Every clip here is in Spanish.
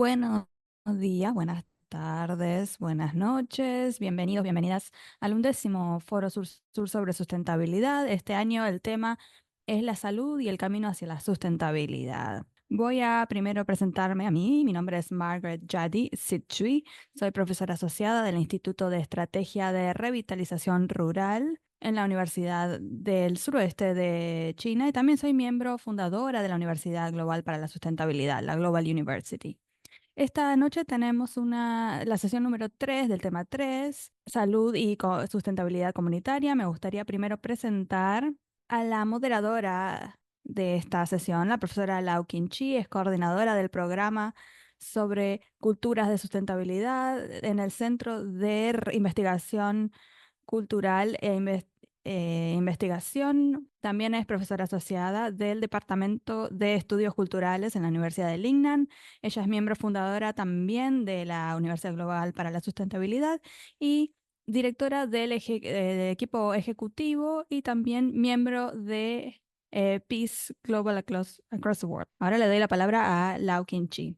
Buenos días, buenas tardes, buenas noches, bienvenidos, bienvenidas al 11º Foro Sur sobre Sustentabilidad. Este año el tema es la salud y el camino hacia la sustentabilidad. Voy a primero presentarme a mí. Mi nombre es Margaret Jadi Sitchui. Soy profesora asociada del Instituto de Estrategia de Revitalización Rural en la Universidad del Suroeste de China y también soy miembro fundadora de la Universidad Global para la Sustentabilidad, la Global University. Esta noche tenemos la sesión número 3 del tema 3, salud y sustentabilidad comunitaria. Me gustaría primero presentar a la moderadora de esta sesión, la profesora Lau Qin-Chi, es coordinadora del programa sobre culturas de sustentabilidad en el Centro de Investigación Cultural Investigación. También es profesora asociada del Departamento de Estudios Culturales en la Universidad de Lingnan. Ella es miembro fundadora también de la Universidad Global para la Sustentabilidad y directora del equipo ejecutivo y también miembro de Peace Global Across the World. Ahora le doy la palabra a Lau Qin-Chi.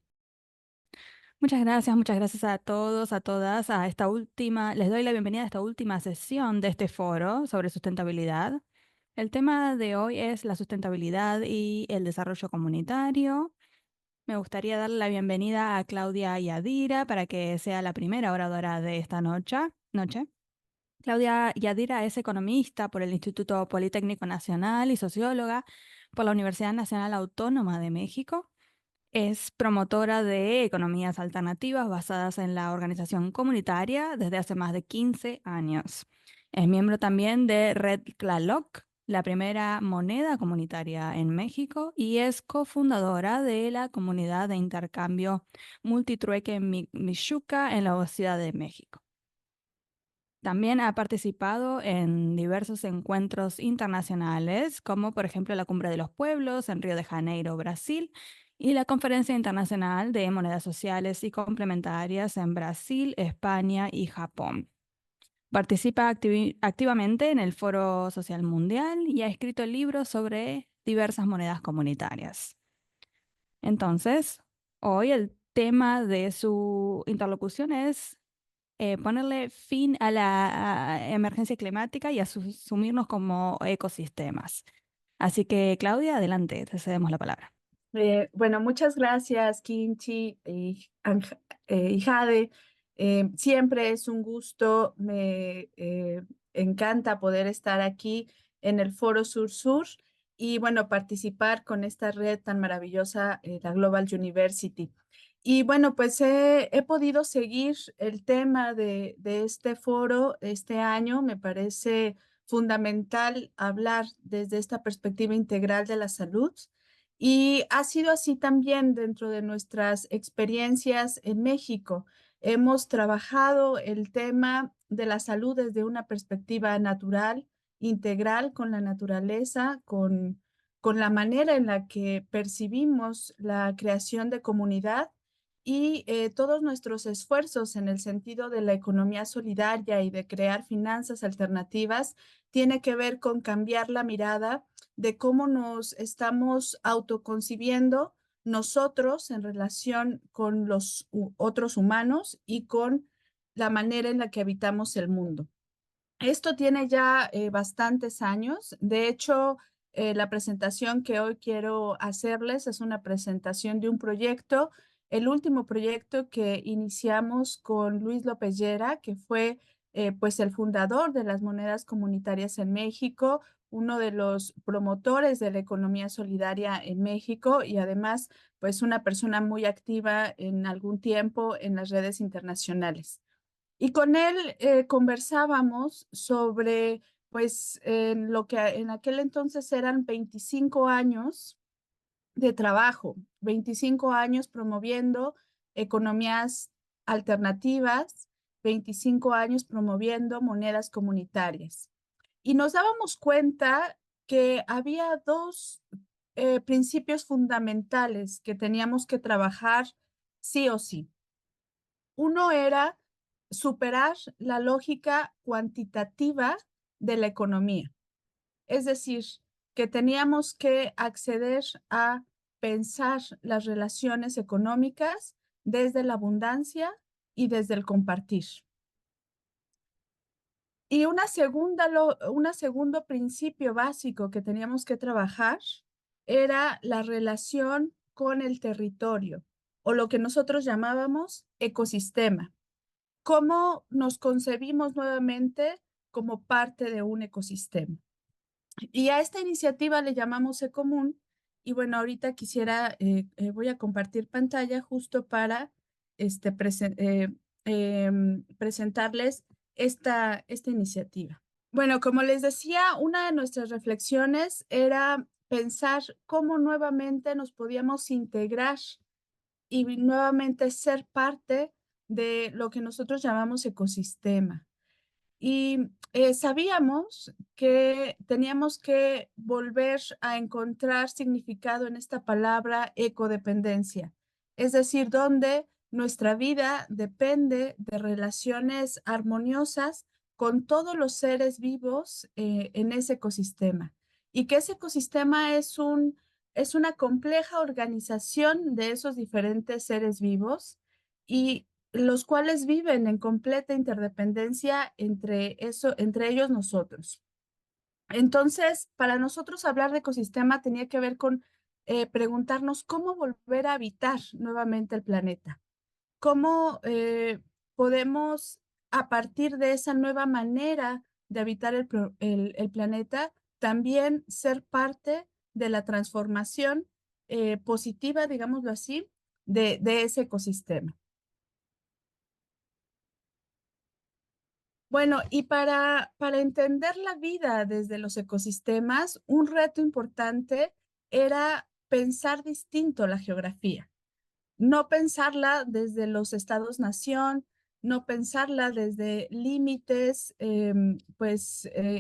Muchas gracias a todos, a todas, les doy la bienvenida a esta última sesión de este foro sobre sustentabilidad. El tema de hoy es la sustentabilidad y el desarrollo comunitario. Me gustaría darle la bienvenida a Claudia Yadira para que sea la primera oradora de esta noche. Claudia Yadira es economista por el Instituto Politécnico Nacional y socióloga por la Universidad Nacional Autónoma de México. Es promotora de economías alternativas basadas en la organización comunitaria desde hace más de 15 años. Es miembro también de Red Tlaloc, la primera moneda comunitaria en México, y es cofundadora de la comunidad de intercambio Multitrueque Mixuca en la Ciudad de México. También ha participado en diversos encuentros internacionales, como por ejemplo la Cumbre de los Pueblos en Río de Janeiro, Brasil, y la Conferencia Internacional de Monedas Sociales y Complementarias en Brasil, España y Japón. Participa activamente en el Foro Social Mundial y ha escrito libros sobre diversas monedas comunitarias. Entonces, hoy el tema de su interlocución es ponerle fin a la emergencia climática y asumirnos como ecosistemas. Así que, Claudia, adelante, te cedemos la palabra. Bueno, muchas gracias, Kinchi y Jade. Siempre es un gusto, me encanta poder estar aquí en el Foro Sur y, bueno, participar con esta red tan maravillosa, la Global University. Y, bueno, pues he podido seguir el tema de este foro este año. Me parece fundamental hablar desde esta perspectiva integral de la salud. Y ha sido así también dentro de nuestras experiencias en México. Hemos trabajado el tema de la salud desde una perspectiva natural, integral con la naturaleza, con la manera en la que percibimos la creación de comunidad y todos nuestros esfuerzos en el sentido de la economía solidaria y de crear finanzas alternativas tiene que ver con cambiar la mirada de cómo nos estamos autoconcibiendo nosotros en relación con los otros humanos y con la manera en la que habitamos el mundo. Esto tiene ya bastantes años. De hecho, la presentación que hoy quiero hacerles es una presentación de un proyecto, el último proyecto que iniciamos con Luis López Llera, que fue pues el fundador de las monedas comunitarias en México, uno de los promotores de la economía solidaria en México y además pues una persona muy activa en algún tiempo en las redes internacionales. Y con él conversábamos sobre, pues, lo que en aquel entonces eran 25 años de trabajo, 25 años promoviendo economías alternativas, 25 años promoviendo monedas comunitarias. Y nos dábamos cuenta que había dos principios fundamentales que teníamos que trabajar sí o sí. Uno era superar la lógica cuantitativa de la economía. Es decir, que teníamos que acceder a pensar las relaciones económicas desde la abundancia y desde el compartir. Y un segundo principio básico que teníamos que trabajar era la relación con el territorio, o lo que nosotros llamábamos ecosistema. ¿Cómo nos concebimos nuevamente como parte de un ecosistema? Y a esta iniciativa le llamamos Ecomún. Y bueno, ahorita voy a compartir pantalla justo para presentarles esta iniciativa. Bueno, como les decía, una de nuestras reflexiones era pensar cómo nuevamente nos podíamos integrar y nuevamente ser parte de lo que nosotros llamamos ecosistema. Y sabíamos que teníamos que volver a encontrar significado en esta palabra ecodependencia, es decir, donde nuestra vida depende de relaciones armoniosas con todos los seres vivos en ese ecosistema. Y que ese ecosistema es una compleja organización de esos diferentes seres vivos y los cuales viven en completa interdependencia entre ellos nosotros. Entonces, para nosotros hablar de ecosistema tenía que ver con preguntarnos cómo volver a habitar nuevamente el planeta, cómo podemos, a partir de esa nueva manera de habitar el planeta, también ser parte de la transformación positiva, digámoslo así, de ese ecosistema. Bueno, y para entender la vida desde los ecosistemas, un reto importante era pensar distinto la geografía, no pensarla desde los estados-nación, no pensarla desde límites,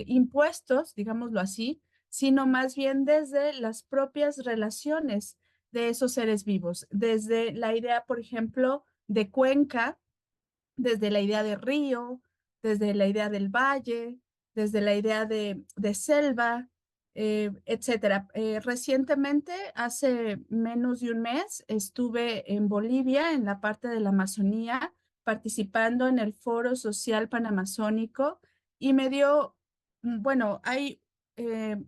impuestos, digámoslo así, sino más bien desde las propias relaciones de esos seres vivos, desde la idea, por ejemplo, de cuenca, desde la idea de río, desde la idea del valle, desde la idea de selva, etcétera. Recientemente, hace menos de un mes, estuve en Bolivia, en la parte de la Amazonía, participando en el Foro Social Panamazónico y me dio, bueno, hay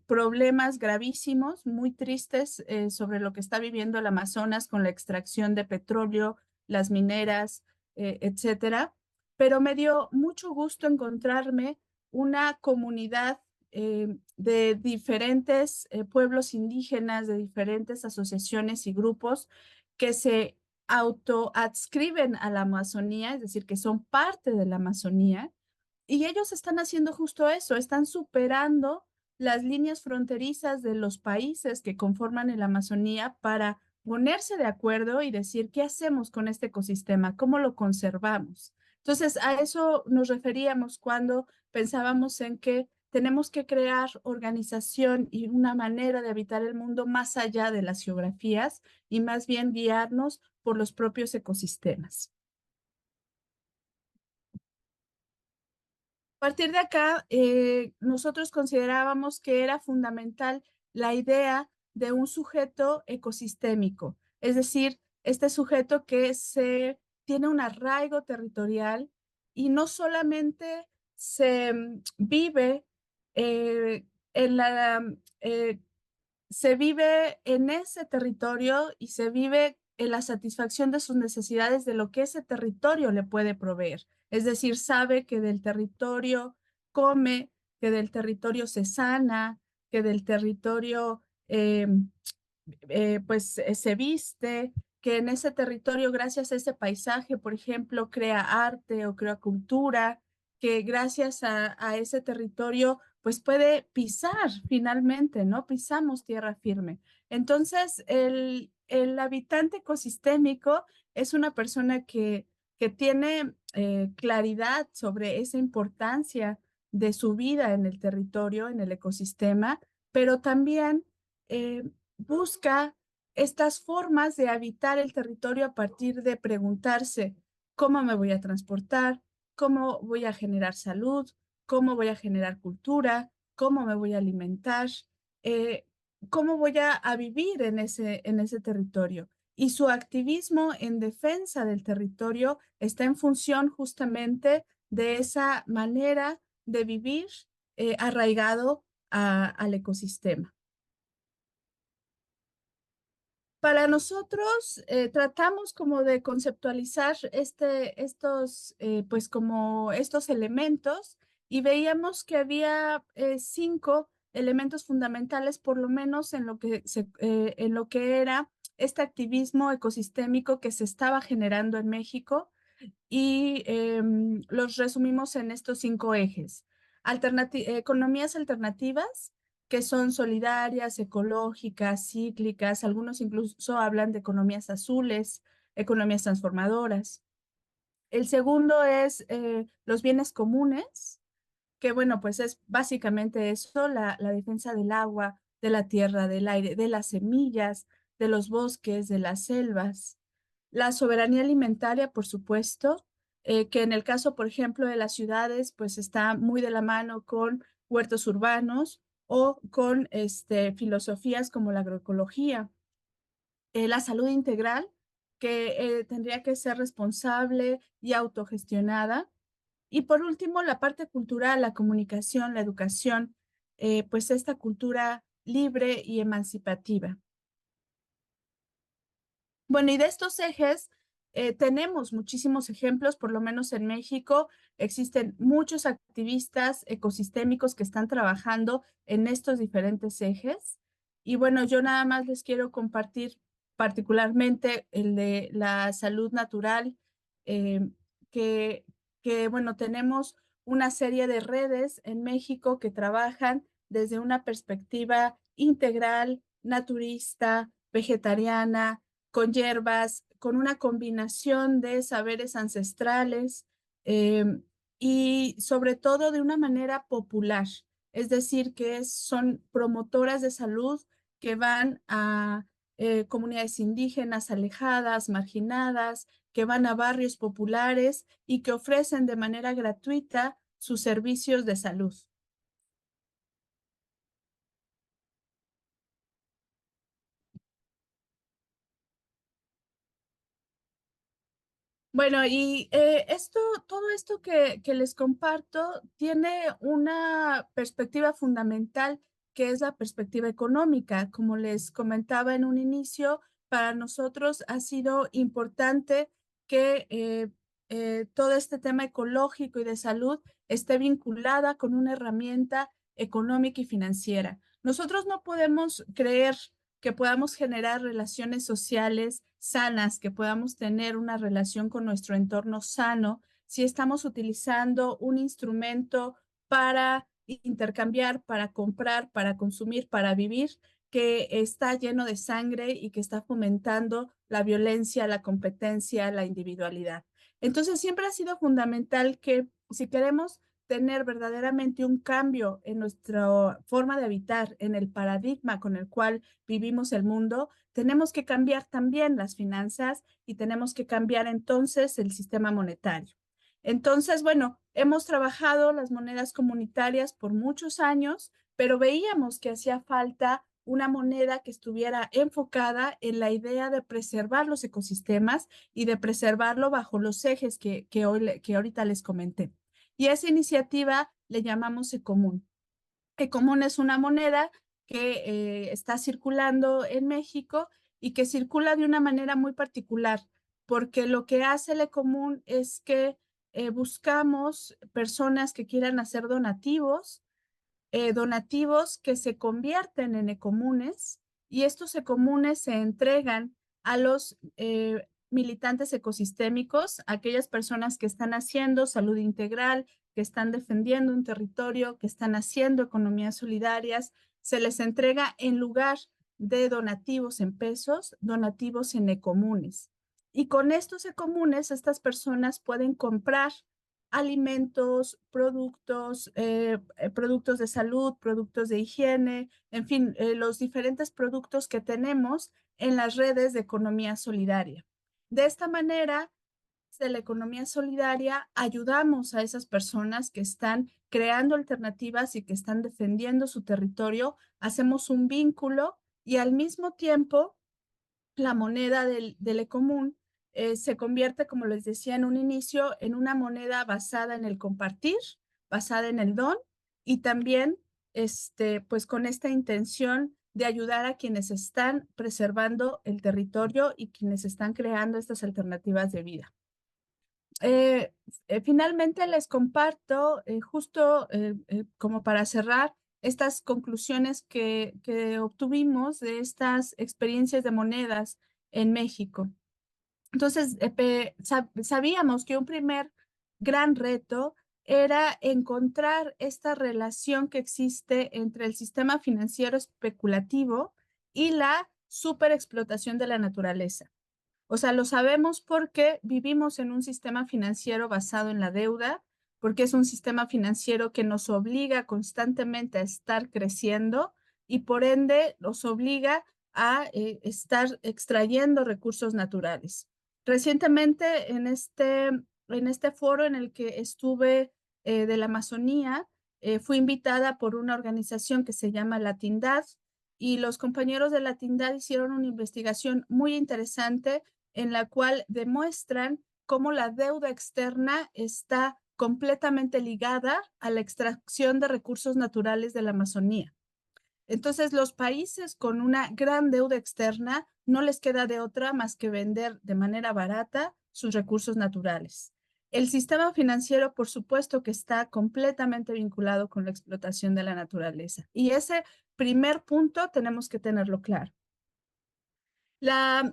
problemas gravísimos, muy tristes sobre lo que está viviendo el Amazonas con la extracción de petróleo, las mineras, etcétera. Pero me dio mucho gusto encontrarme una comunidad de diferentes pueblos indígenas, de diferentes asociaciones y grupos que se autoadscriben a la Amazonía, es decir, que son parte de la Amazonía, y ellos están haciendo justo eso, están superando las líneas fronterizas de los países que conforman la Amazonía para ponerse de acuerdo y decir qué hacemos con este ecosistema, cómo lo conservamos. Entonces, a eso nos referíamos cuando pensábamos en que tenemos que crear organización y una manera de habitar el mundo más allá de las geografías y más bien guiarnos por los propios ecosistemas. A partir de acá, nosotros considerábamos que era fundamental la idea de un sujeto ecosistémico, es decir, este sujeto que tiene un arraigo territorial y no solamente se vive en se vive en ese territorio y se vive en la satisfacción de sus necesidades de lo que ese territorio le puede proveer. Es decir, sabe que del territorio come, que del territorio se sana, que del territorio se viste, que en ese territorio, gracias a ese paisaje, por ejemplo, crea arte o crea cultura, que gracias a ese territorio, pues puede pisar finalmente, ¿no? Pisamos tierra firme. Entonces, el habitante ecosistémico es una persona que tiene claridad sobre esa importancia de su vida en el territorio, en el ecosistema, pero también busca estas formas de habitar el territorio a partir de preguntarse cómo me voy a transportar, cómo voy a generar salud, cómo voy a generar cultura, cómo me voy a alimentar, cómo voy a vivir en ese territorio. y su activismo en defensa del territorio está en función justamente de esa manera de vivir arraigado al ecosistema. Para nosotros tratamos como de conceptualizar pues como estos elementos y veíamos que había 5 elementos fundamentales, por lo menos en lo que era este activismo ecosistémico que se estaba generando en México y los resumimos en estos 5 ejes. Economías alternativas, que son solidarias, ecológicas, cíclicas, algunos incluso hablan de economías azules, economías transformadoras. El segundo es los bienes comunes, que bueno, pues es básicamente eso, la defensa del agua, de la tierra, del aire, de las semillas, de los bosques, de las selvas. La soberanía alimentaria, por supuesto, que en el caso, por ejemplo, de las ciudades, pues está muy de la mano con huertos urbanos o con filosofías como la agroecología. La salud integral, que tendría que ser responsable y autogestionada. Y por último, la parte cultural, la comunicación, la educación, pues esta cultura libre y emancipativa. Bueno, y de estos ejes tenemos muchísimos ejemplos, por lo menos en México existen muchos activistas ecosistémicos que están trabajando en estos diferentes ejes. Y bueno, yo nada más les quiero compartir particularmente el de la salud natural, eh, que, bueno, tenemos una serie de redes en México que trabajan desde una perspectiva integral, naturista, vegetariana, con hierbas, con una combinación de saberes ancestrales eh, y sobre todo de una manera popular, es decir, que son promotoras de salud que van a comunidades indígenas alejadas, marginadas, que van a barrios populares y que ofrecen de manera gratuita sus servicios de salud. Bueno, y todo esto que les comparto tiene una perspectiva fundamental que es la perspectiva económica. Como les comentaba en un inicio, para nosotros ha sido importante que todo este tema ecológico y de salud esté vinculada con una herramienta económica y financiera. Nosotros no podemos creer que podamos generar relaciones sociales sanas, que podamos tener una relación con nuestro entorno sano, si estamos utilizando un instrumento para intercambiar, para comprar, para consumir, para vivir, que está lleno de sangre y que está fomentando la violencia, la competencia, la individualidad. Entonces, siempre ha sido fundamental que si queremos tener verdaderamente un cambio en nuestra forma de habitar, en el paradigma con el cual vivimos el mundo, tenemos que cambiar también las finanzas y tenemos que cambiar entonces el sistema monetario. Entonces, bueno, hemos trabajado las monedas comunitarias por muchos años, pero veíamos que hacía falta una moneda que estuviera enfocada en la idea de preservar los ecosistemas y de preservarlo bajo los ejes que ahorita les comenté. Y a esa iniciativa le llamamos Ecomún. Ecomún es una moneda que está circulando en México y que circula de una manera muy particular, porque lo que hace el Ecomún es que buscamos personas que quieran hacer donativos que se convierten en ecomunes y estos ecomunes se entregan a los militantes ecosistémicos, aquellas personas que están haciendo salud integral, que están defendiendo un territorio, que están haciendo economías solidarias, se les entrega en lugar de donativos en pesos, donativos en ecomunes. Y con estos ecomunes, estas personas pueden comprar alimentos, productos de salud, productos de higiene, en fin, los diferentes productos que tenemos en las redes de economía solidaria. De esta manera, de la economía solidaria, ayudamos a esas personas que están creando alternativas y que están defendiendo su territorio, hacemos un vínculo y al mismo tiempo la moneda del Ecomún se convierte, como les decía en un inicio, en una moneda basada en el compartir, basada en el don y también pues con esta intención de ayudar a quienes están preservando el territorio y quienes están creando estas alternativas de vida. Finalmente les comparto, justo como para cerrar, estas conclusiones que obtuvimos de estas experiencias de monedas en México. Entonces, sabíamos que un primer gran reto era encontrar esta relación que existe entre el sistema financiero especulativo y la superexplotación de la naturaleza. O sea, lo sabemos porque vivimos en un sistema financiero basado en la deuda, porque es un sistema financiero que nos obliga constantemente a estar creciendo y por ende nos obliga a estar extrayendo recursos naturales. Recientemente en este foro en el que estuve de la Amazonía, fui invitada por una organización que se llama Latindad y los compañeros de Latindad hicieron una investigación muy interesante en la cual demuestran cómo la deuda externa está completamente ligada a la extracción de recursos naturales de la Amazonía. Entonces, los países con una gran deuda externa no les queda de otra más que vender de manera barata sus recursos naturales. El sistema financiero, por supuesto, que está completamente vinculado con la explotación de la naturaleza. Y ese primer punto tenemos que tenerlo claro.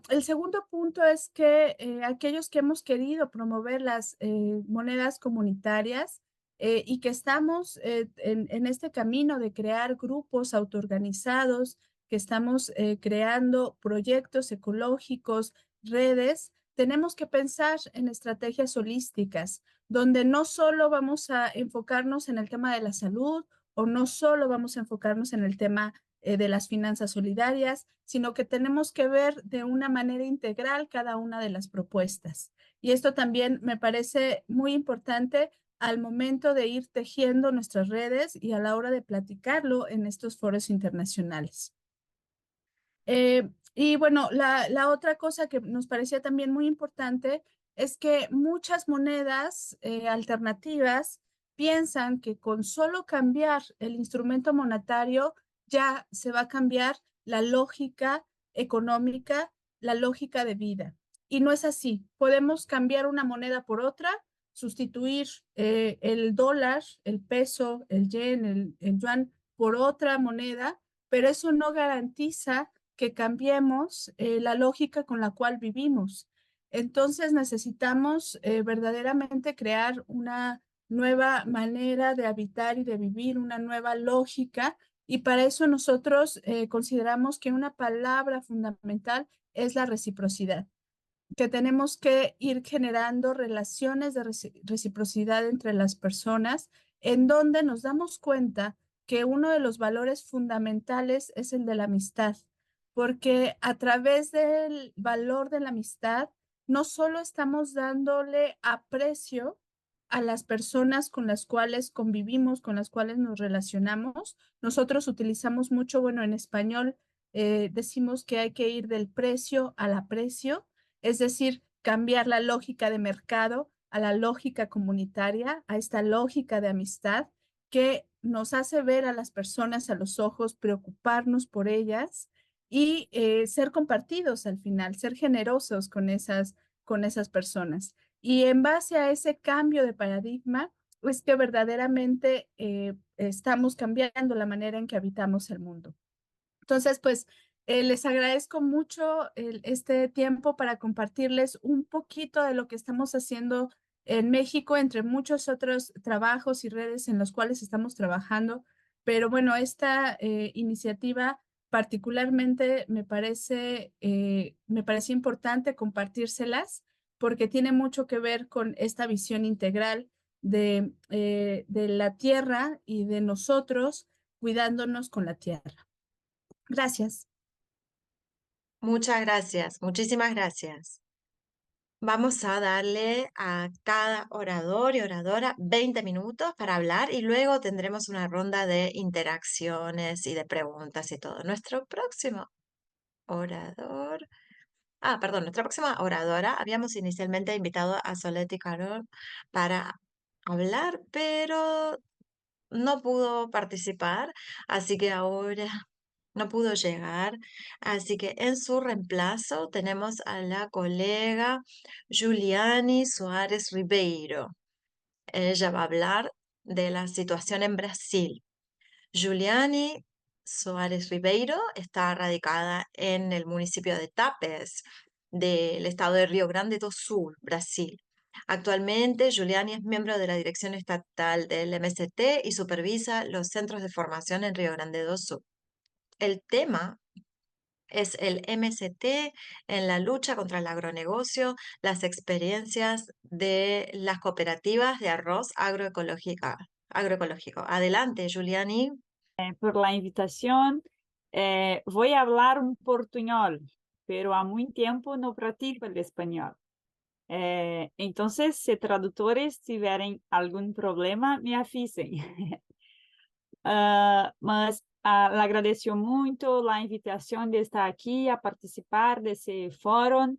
El segundo punto es que aquellos que hemos querido promover las monedas comunitarias y que estamos en este camino de crear grupos autoorganizados, que estamos creando proyectos ecológicos, redes, tenemos que pensar en estrategias holísticas, donde no solo vamos a enfocarnos en el tema de la salud o no solo vamos a enfocarnos en el tema de las finanzas solidarias, sino que tenemos que ver de una manera integral cada una de las propuestas. Y esto también me parece muy importante al momento de ir tejiendo nuestras redes y a la hora de platicarlo en estos foros internacionales. Y bueno, la otra cosa que nos parecía también muy importante es que muchas monedas alternativas piensan que con solo cambiar el instrumento monetario ya se va a cambiar la lógica económica, la lógica de vida. Y no es así. Podemos cambiar una moneda por otra, sustituir el dólar, el peso, el yen, el yuan por otra moneda, pero eso no garantiza que cambiemos la lógica con la cual vivimos. Entonces necesitamos verdaderamente crear una nueva manera de habitar y de vivir, una nueva lógica, y para eso nosotros consideramos que una palabra fundamental es la reciprocidad, que tenemos que ir generando relaciones de reciprocidad entre las personas en donde nos damos cuenta que uno de los valores fundamentales es el de la amistad, porque a través del valor de la amistad no solo estamos dándole aprecio a las personas con las cuales convivimos, con las cuales nos relacionamos. Nosotros utilizamos mucho, bueno, en español decimos que hay que ir del precio al aprecio, es decir, cambiar la lógica de mercado a la lógica comunitaria, a esta lógica de amistad que nos hace ver a las personas a los ojos, preocuparnos por ellas y ser compartidos al final, ser generosos con esas personas. Y en base a ese cambio de paradigma, es que verdaderamente estamos cambiando la manera en que habitamos el mundo. Entonces, pues les agradezco mucho este tiempo para compartirles un poquito de lo que estamos haciendo en México, entre muchos otros trabajos y redes en los cuales estamos trabajando. Pero bueno, esta iniciativa particularmente me parece importante compartírselas porque tiene mucho que ver con esta visión integral de la tierra y de nosotros cuidándonos con la tierra. Gracias. Muchas gracias, muchísimas gracias. Vamos a darle a cada orador y oradora 20 minutos para hablar y luego tendremos una ronda de interacciones y de preguntas y todo. Nuestro próximo orador Perdón, nuestra próxima oradora, habíamos inicialmente invitado a Soledad Carol para hablar, pero no pudo participar, así que ahora no pudo llegar. Así que en su reemplazo tenemos a la colega Juliani Soares Ribeiro. Ella va a hablar de la situación en Brasil. Juliani Soares Ribeiro está radicada en el municipio de Tapes, del estado de Río Grande do Sul, Brasil. Actualmente, Juliani es miembro de la dirección estatal del MST y supervisa los centros de formación en Río Grande do Sul. El tema es el MST en la lucha contra el agronegocio, las experiencias de las cooperativas de arroz agroecológico. Adelante, Juliani. Por la invitación. Voy a hablar un portuñol, pero há muito tempo no practico el español. Entonces, si traductores tiverem algum problema, me avisem. Mas le agradeço muito a invitação de estar aqui a participar desse fórum.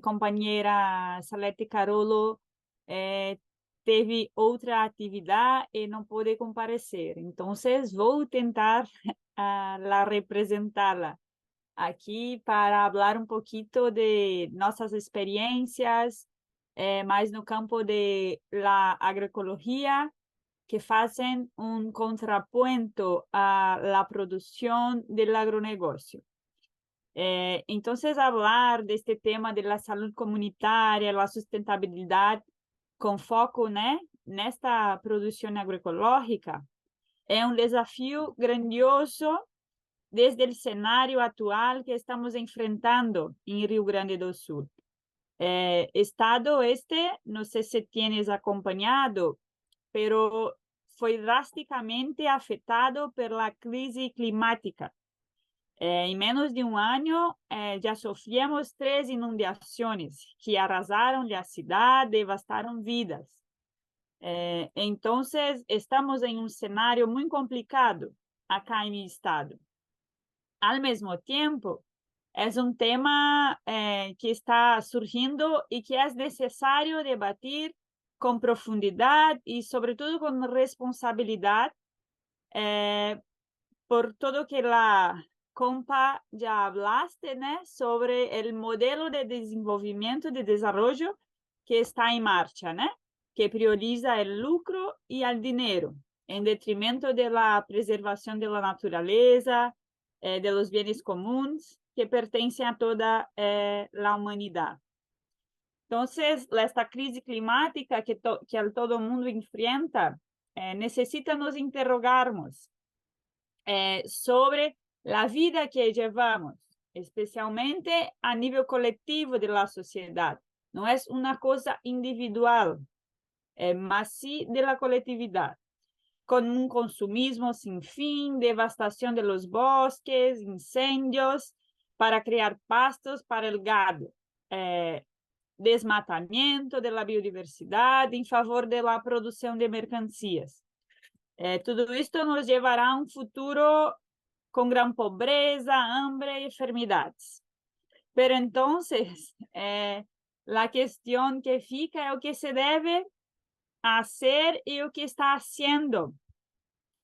Companheira Salete Carolo teve outra atividade e não pôde comparecer. Então, vou tentar la representá-la aqui para falar um pouquinho de nossas experiências, mais no campo de la agroecologia, que fazem um contraponto a la produção do agronegócio. Então, falar deste tema de la saúde comunitária, la sustentabilidade, com foco, nesta produção agroecológica, é um desafio grandioso desde o cenário atual que estamos enfrentando em Rio Grande do Sul. Estado este, não sei se tienes acompanhado, pero foi drasticamente afetado pela crise climática. Em menos de um ano, já sofremos 3 inundações que arrasaram a cidade, devastaram vidas. Então, estamos em um cenário muito complicado acá em meu estado. Ao mesmo tempo, é um tema que está surgindo e que é necessário debater com profundidade e, sobretudo, com responsabilidade, por todo que a compa já hablaste, sobre o modelo de desenvolvimento, de desenvolvimento que está em marcha, que prioriza o lucro e o dinheiro, em detrimento da preservação da natureza, de los bienes comuns que pertencem a toda a humanidade. Então, esta crise climática que todo mundo enfrenta necessita nos interrogarmos sobre a vida que levamos, especialmente a nível coletivo da sociedade. Não é uma coisa individual, mas sim da coletividade, com um consumismo sem fim, devastação de los bosques, incêndios para criar pastos para o gado, desmatamento da biodiversidade em favor da produção de mercancias. Tudo isto nos levará a um futuro com grande pobreza, hambre e enfermidades. Pero entonces, a questão que fica é o que se deve fazer e o que está haciendo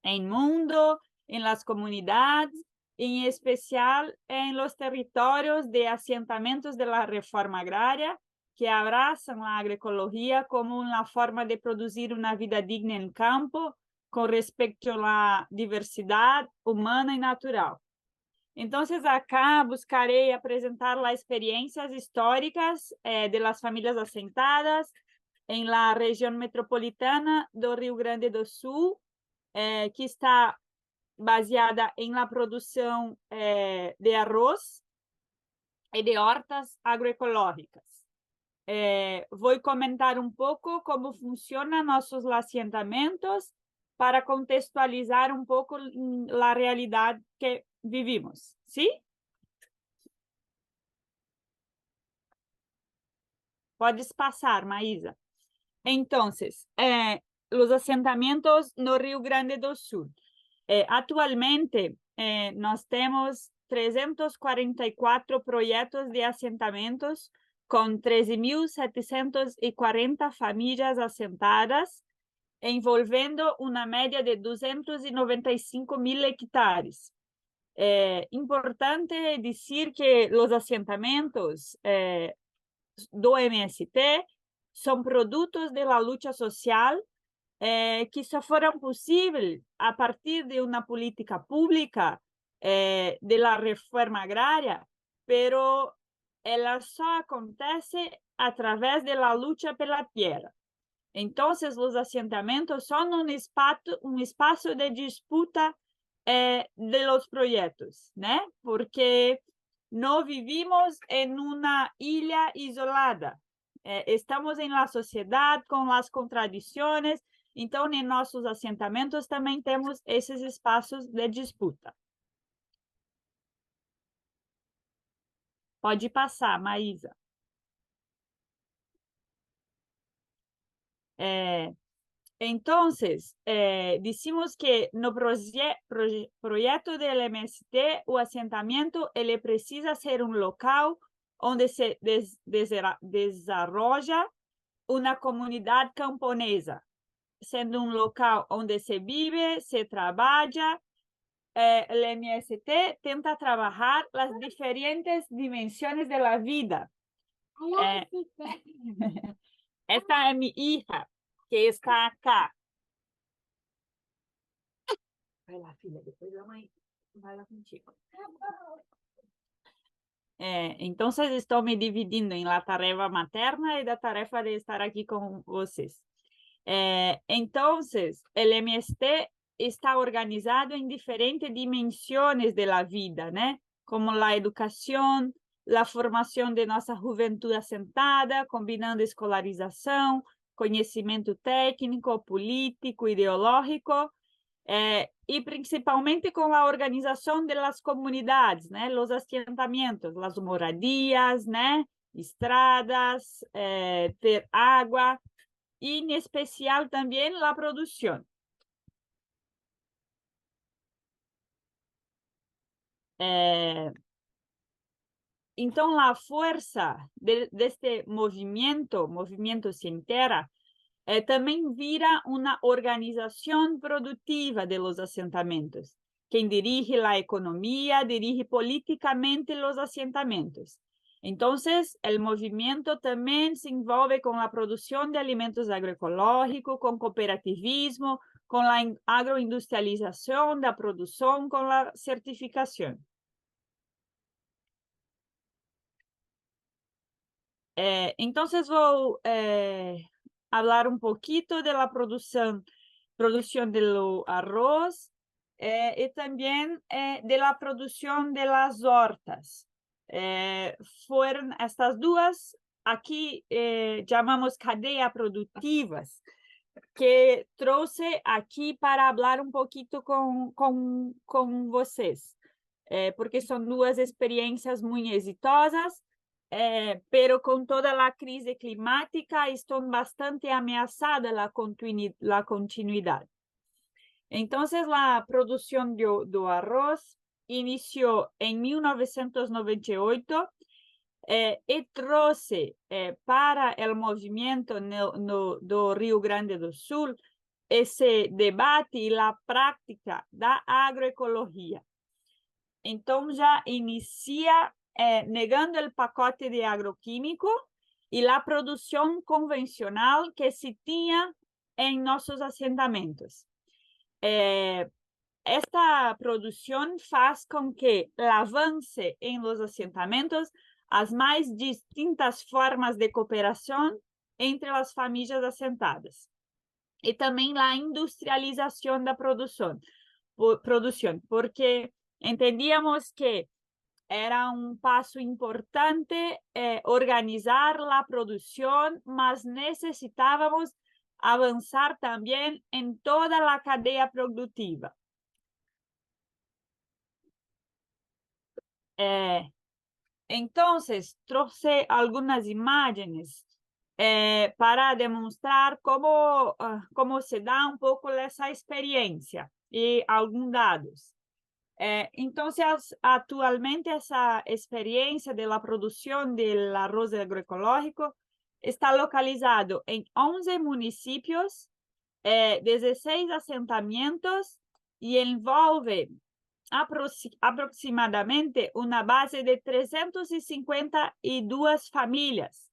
en mundo, en las comunidades, en especial en los territorios de asentamientos de la reforma agraria que abrazan la agroecología como una forma de producir una vida digna en el campo con respecto a la diversidad humana y natural. Entonces, acá buscaré apresentar las experiencias históricas de las familias asentadas en la región metropolitana do Rio Grande do Sul, que está baseada em la produção de arroz e de hortas agroecológicas. Vou comentar um pouco como funcionam nossos assentamentos para contextualizar um pouco a realidade que vivimos, ¿sí? Podes passar, Maísa. Então, os assentamentos no Rio Grande do Sul. Atualmente, nós temos 344 proyectos de asentamientos con 13.740 familias asentadas, envolvendo una media de 295.000 hectares. Importante decir que los asentamientos do MST são produtos da luta social que só foram possíveis a partir de uma política pública de la reforma agrária, pero ela só acontece através da luta pela terra. Então, os assentamentos são um espaço de disputa de los proyectos, né? Porque no vivimos en una isla isolada. Estamos en la sociedad con las contradicciones, entonces en nuestros asentamientos también tenemos esos espacios de disputa. Pode passar, Maísa. Entonces, decimos que no proyecto del MST, o asentamiento, ele precisa ser un local onde se desarrolla una comunidad camponesa, sendo un local onde se vive, se trabaja. El MST tenta trabajar las diferentes dimensiones de la vida. Esta es mi hija, que está acá. Vai lá, filha, depois a mãe vai lá contigo. Então, estou me dividindo em la tarefa materna e da tarefa de estar aqui com vocês. Então, o MST está organizado em diferentes dimensões da vida, né? Como a educação, a formação de nossa juventude assentada, combinando escolarização, conhecimento técnico, político, ideológico, e principalmente com a organização das comunidades, né? Os assentamentos, as moradias, né? Estradas, ter água, e em especial também a produção. Então, a força deste movimento sem terra, também vira uma organização produtiva de los assentamentos. Quem dirige a economia, dirige politicamente os assentamentos. Então, o movimento também se envolve com a produção de alimentos agroecológicos, com cooperativismo, com a agroindustrialização da produção, com a certificação. Então, vou falar um pouquinho da produção do arroz e também da produção das hortas. Foram estas duas, aqui chamamos cadeia produtivas, que trouxe aqui para falar um pouquinho com vocês, porque são duas experiências muito exitosas, pero con toda la crisis climática están bastante ameaçada la continuidad. Entonces, la producción do arroz inició en 1998 y trouxe para el movimiento do Rio Grande do Sul ese debate y la práctica da agroecología. Entonces, ya inicia negando el pacote de agroquímico y la producción convencional que se tenía en nuestros asentamientos. Esta producción hace con que el avance en los asentamientos as mais distintas formas de cooperación entre las familias asentadas y también la industrialización de la producción, porque entendíamos que era un paso importante organizar la producción, mas necesitábamos avanzar también en toda la cadena productiva. Entonces, trouxe algunas imágenes para demostrar cómo se da un poco esa experiencia y algunos datos. Entonces, actualmente esa experiencia de la producción del arroz agroecológico está localizado en 11 municipios, 16 asentamientos y envolve aproximadamente una base de 352 familias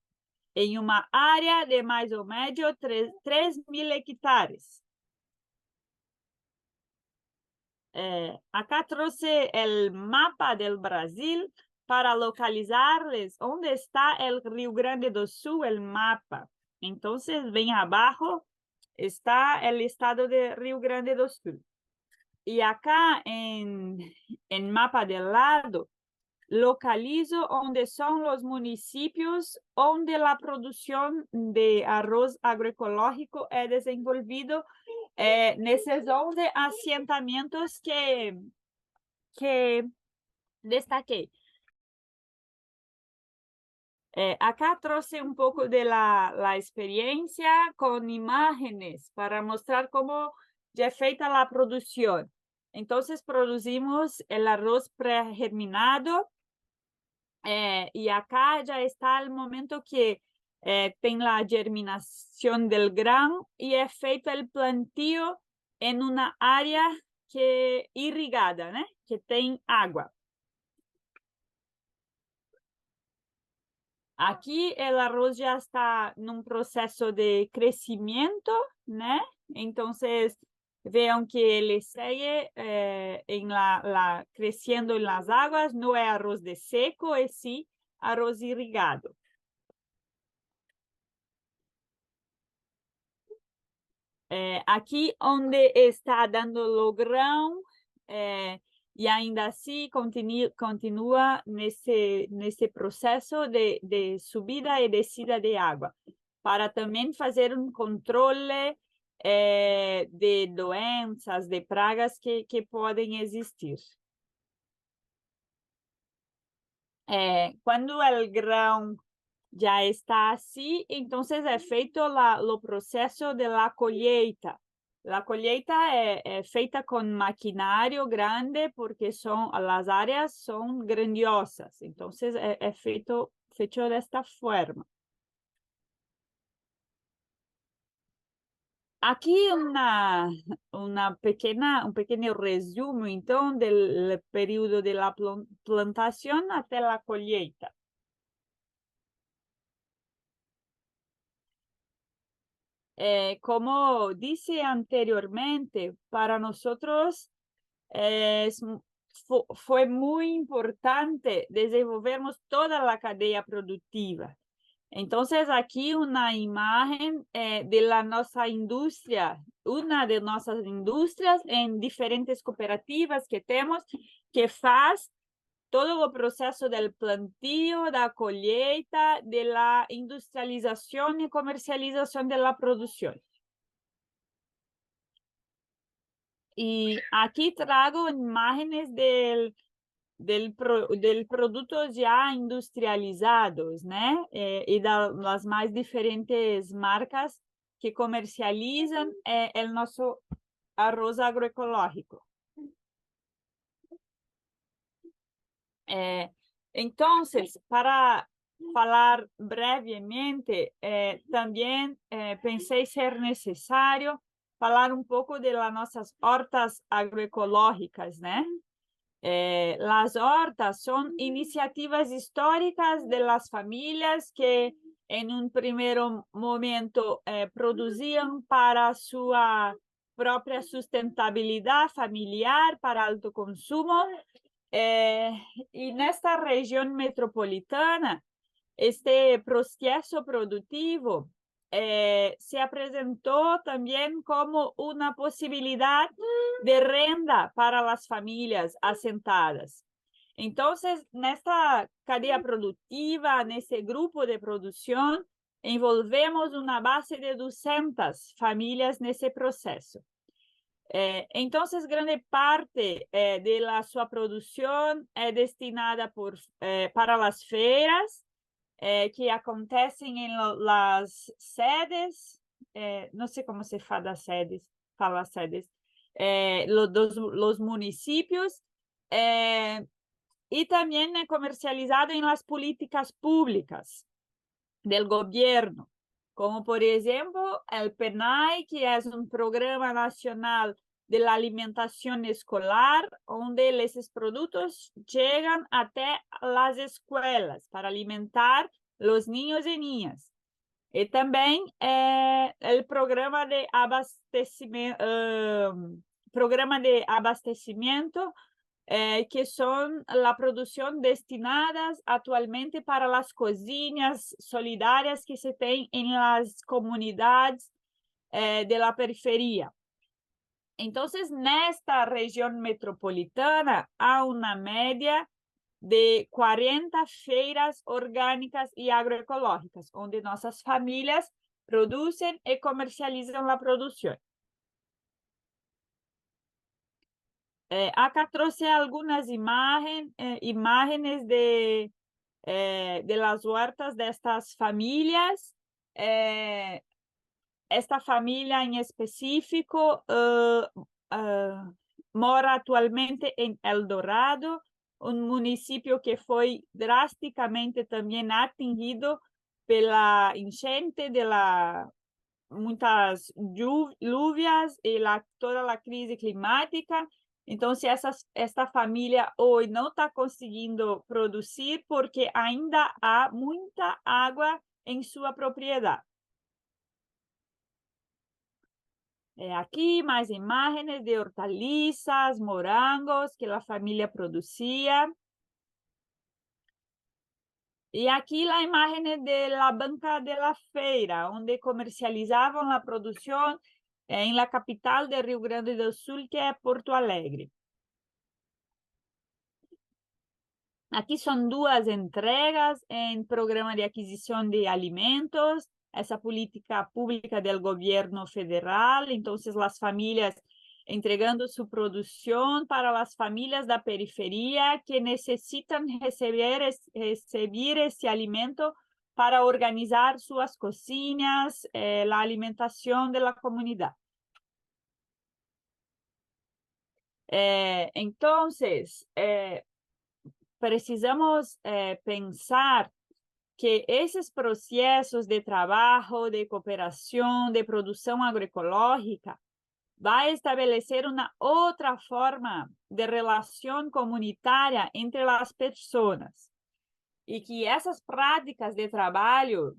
en una área de más o menos 3.000 hectáreas. Acá trouxe el mapa del Brasil para localizarles dónde está el Río Grande do Sul, el mapa. Entonces, ven abajo está el estado de Río Grande do Sul. Y acá en mapa del lado, localizo donde son los municipios donde la producción de arroz agroecológico es desenvolvido en esos 11 asentamientos que destaqué. Acá trouxe un poco de la experiencia con imágenes para mostrar cómo ya es feita la producción. Entonces producimos el arroz pregerminado y acá ya está el momento que tiene la germinación del grano y es feito el plantío en una área que irrigada, ¿no? Que tiene agua. Aquí el arroz ya está en un proceso de crecimiento, ¿no? Entonces, vean que le sigue creciendo en las aguas, no es arroz de seco, es sí arroz irrigado. Aqui onde está dando o grão e ainda assim continua nesse processo de subida e descida de água, para também fazer um controle de doenças, de pragas que podem existir. Quando o grão ya está así, entonces es feito lo proceso de la colheita. La colheita es feita con maquinario grande porque las áreas son grandiosas, entonces es feito de esta forma. Aquí un pequeño resumen entonces del periodo de la plantación hasta la colheita. Como dije anteriormente, para nosotros fue muy importante desenvolvermos toda la cadena productiva. Entonces, aquí una imagen de nuestra industria, una de nuestras industrias en diferentes cooperativas que tenemos, que hace todo el proceso del plantío, la colheita, de la industrialización y comercialización de la producción. Y aquí traigo imágenes del producto ya industrializados, ¿no? Y de las más diferentes marcas que comercializan el nuestro arroz agroecológico. Entonces, para falar brevemente, también pensé ser necesario falar un poco de las nuestras hortas agroecológicas, ¿no? Las hortas son iniciativas históricas de las familias que en un primer momento producían para su propia sustentabilidad familiar, para alto consumo. Y en esta región metropolitana, este proceso productivo se presentó también como una posibilidad de renta para las familias asentadas. Entonces, en esta cadena productiva, en ese grupo de producción, envolvemos una base de 200 familias en ese proceso. Entonces, grande parte de su producción es destinada para las feiras que acontecen en las sedes, no sé cómo se fala las sedes, los municipios, y también comercializado en las políticas públicas del gobierno, como por ejemplo el PNAE, que es un programa nacional de la alimentación escolar, donde esos productos llegan hasta las escuelas para alimentar los niños y niñas. Y también el programa de abastecimiento, que son la producción destinadas actualmente para las cocinas solidarias que se tienen en las comunidades de la periferia. Entonces, en esta región metropolitana hay una media de 40 feiras orgánicas y agroecológicas, donde nuestras familias producen y comercializan la producción. Acá trouxe algunas imágenes de las huertas de estas familias. Esta familia en específico mora actualmente en El Dorado, un municipio que fue drásticamente también atingido por la enchente de muchas lluvias y toda la crisis climática. Entonces, esta familia hoy no está consiguiendo producir porque ainda hay mucha agua en su propiedad. Aquí más imágenes de hortalizas, morangos que la familia producía. Y aquí la imagen de la banca de la feira, donde comercializaban la producción en la capital de Rio Grande do Sul, que es Porto Alegre. Aquí son 2 entregas en programa de adquisición de alimentos, esa política pública del gobierno federal. Entonces, las familias entregando su producción para las familias de la periferia que necesitan recibir ese alimento para organizar sus cocinas, la alimentación de la comunidad. Entonces, precisamos pensar que esos procesos de trabajo, de cooperación, de producción agroecológica, va a establecer una otra forma de relación comunitaria entre las personas y que esas prácticas de trabajo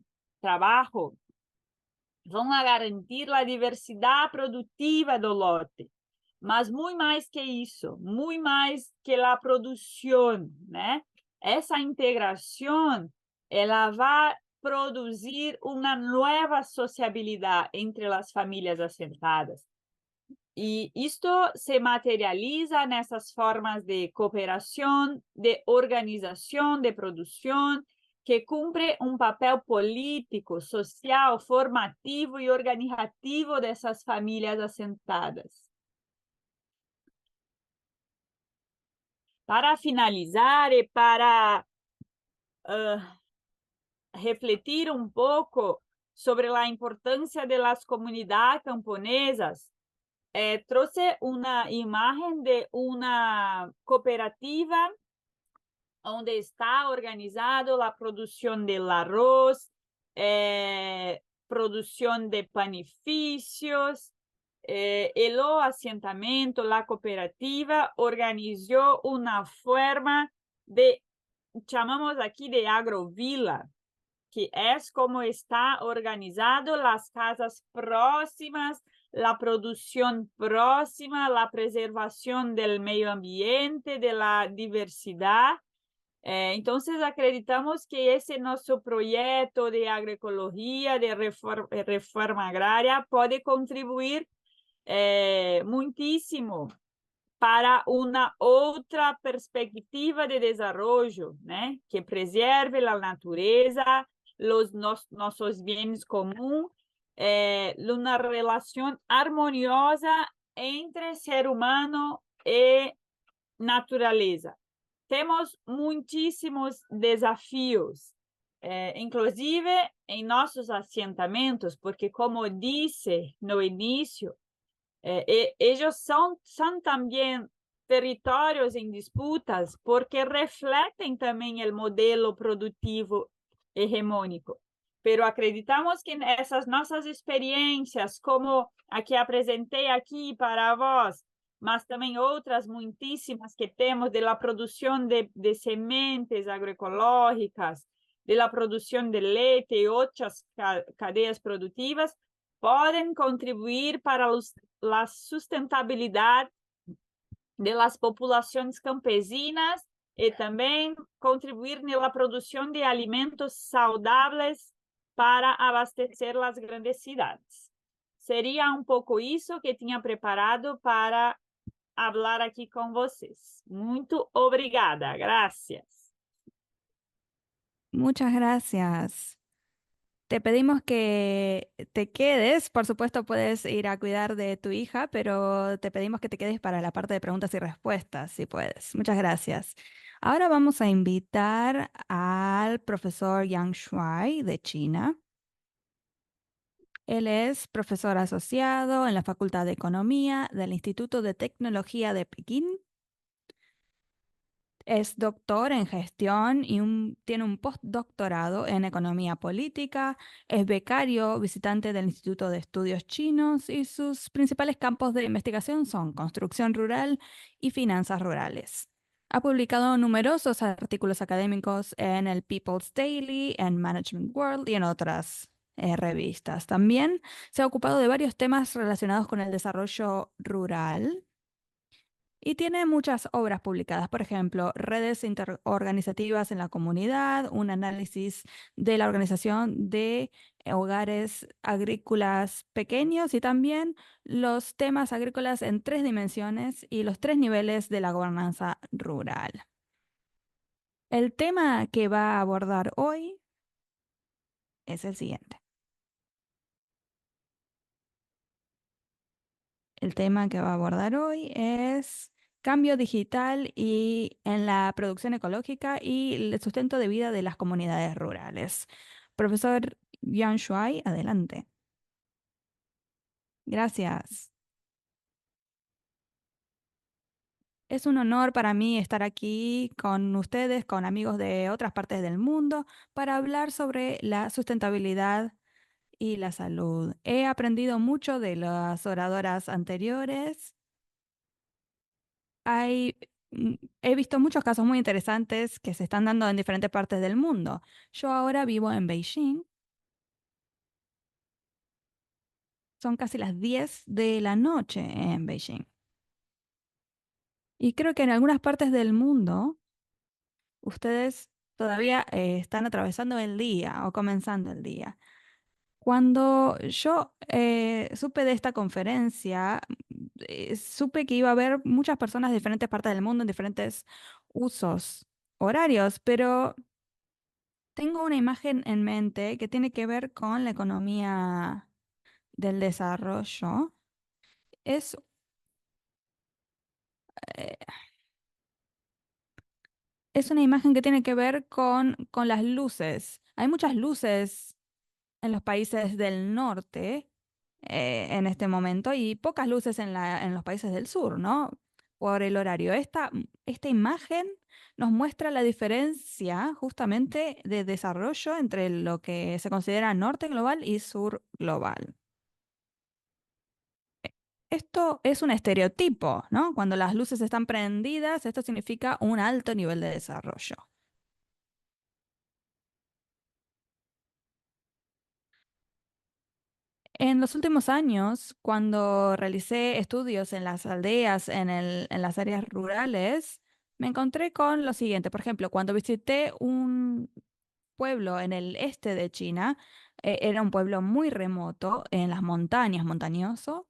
van a garantir la diversidad productiva del lote. Mas muy más que eso, muy más que la producción, ¿no? Esa integración, ela va a producir una nueva sociabilidad entre las familias asentadas. Y esto se materializa en esas formas de cooperación, de organización, de producción, que cumple un papel político, social, formativo y organizativo de esas familias asentadas. Para finalizar y para refletir un poco sobre la importancia de las comunidades camponesas, trouxe una imagen de una cooperativa donde está organizado la producción del arroz, producción de panificios. El asentamiento, la cooperativa, organizó una forma de, llamamos aquí de agrovila, que es como está organizado las casas próximas, la producción próxima, la preservación del medio ambiente, de la diversidad. Entonces, acreditamos que ese nuestro proyecto de agroecología, de reforma agraria, puede contribuir muchísimo para una otra perspectiva de desarrollo, ¿no? Que preserve la naturaleza, nuestros bienes comunes, una relación armoniosa entre ser humano y naturaleza. Tenemos muchísimos desafíos, inclusive en nuestros asentamientos, porque como dije no inicio, ellos son también territorios en disputas porque reflejen también el modelo productivo hegemónico. Pero acreditamos que essas nossas experiências, como a que apresentei aqui para vós, mas também outras muitíssimas que temos de la produção de sementes agroecológicas, de la produção de leite e outras cadeias produtivas, podem contribuir para a sustentabilidade de las populações campesinas e também contribuir na produção de alimentos saudáveis para abastecer as grandes cidades. Seria um pouco isso que tinha preparado para falar aqui com vocês. Muito obrigada, gracias. Muchas gracias. Te pedimos que te quedes, por supuesto puedes ir a cuidar de tu hija, pero te pedimos que te quedes para la parte de preguntas y respuestas, si puedes. Muchas gracias. Ahora vamos a invitar al profesor Yang Shuai de China. Él es profesor asociado en la Facultad de Economía del Instituto de Tecnología de Pekín. Es doctor en gestión y tiene un postdoctorado en economía política. Es becario visitante del Instituto de Estudios Chinos y sus principales campos de investigación son construcción rural y finanzas rurales. Ha publicado numerosos artículos académicos en el People's Daily, en Management World y en otras revistas. También se ha ocupado de varios temas relacionados con el desarrollo rural. Y tiene muchas obras publicadas, por ejemplo, redes interorganizativas en la comunidad, un análisis de la organización de hogares agrícolas pequeños y también los temas agrícolas en 3 dimensiones y los 3 niveles de la gobernanza rural. El tema que va a abordar hoy es el siguiente. El tema que va a abordar hoy es cambio digital y en la producción ecológica y el sustento de vida de las comunidades rurales. Profesor Yang Shuai, adelante. Gracias. Es un honor para mí estar aquí con ustedes, con amigos de otras partes del mundo, para hablar sobre la sustentabilidad y la salud. He aprendido mucho de las oradoras anteriores. He visto muchos casos muy interesantes que se están dando en diferentes partes del mundo. Yo ahora vivo en Beijing. Son casi las 10 de la noche en Beijing. Y creo que en algunas partes del mundo ustedes todavía están atravesando el día o comenzando el día. Cuando yo supe de esta conferencia, supe que iba a haber muchas personas de diferentes partes del mundo en diferentes usos horarios, pero tengo una imagen en mente que tiene que ver con la economía del desarrollo. Es, eh, es una imagen que tiene que ver con las luces. Hay muchas luces en los países del norte en este momento y pocas luces en los países del sur, ¿no? Por el horario. Esta imagen nos muestra la diferencia justamente de desarrollo entre lo que se considera norte global y sur global. Esto es un estereotipo, ¿no? Cuando las luces están prendidas, esto significa un alto nivel de desarrollo. En los últimos años, cuando realicé estudios en las aldeas, en las áreas rurales, me encontré con lo siguiente. Por ejemplo, cuando visité un pueblo en el este de China, era un pueblo muy remoto, en las montañas, montañoso.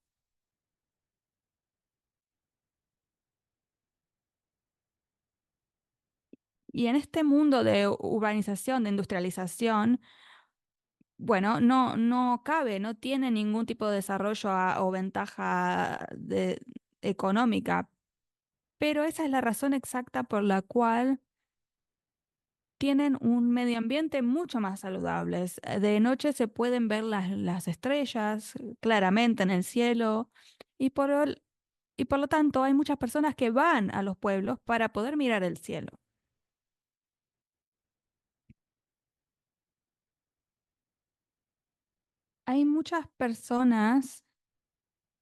Y en este mundo de urbanización, de industrialización, bueno, no cabe, no tiene ningún tipo de desarrollo o ventaja económica, pero esa es la razón exacta por la cual tienen un medio ambiente mucho más saludable. De noche se pueden ver las estrellas claramente en el cielo y y por lo tanto hay muchas personas que van a los pueblos para poder mirar el cielo. Hay muchas personas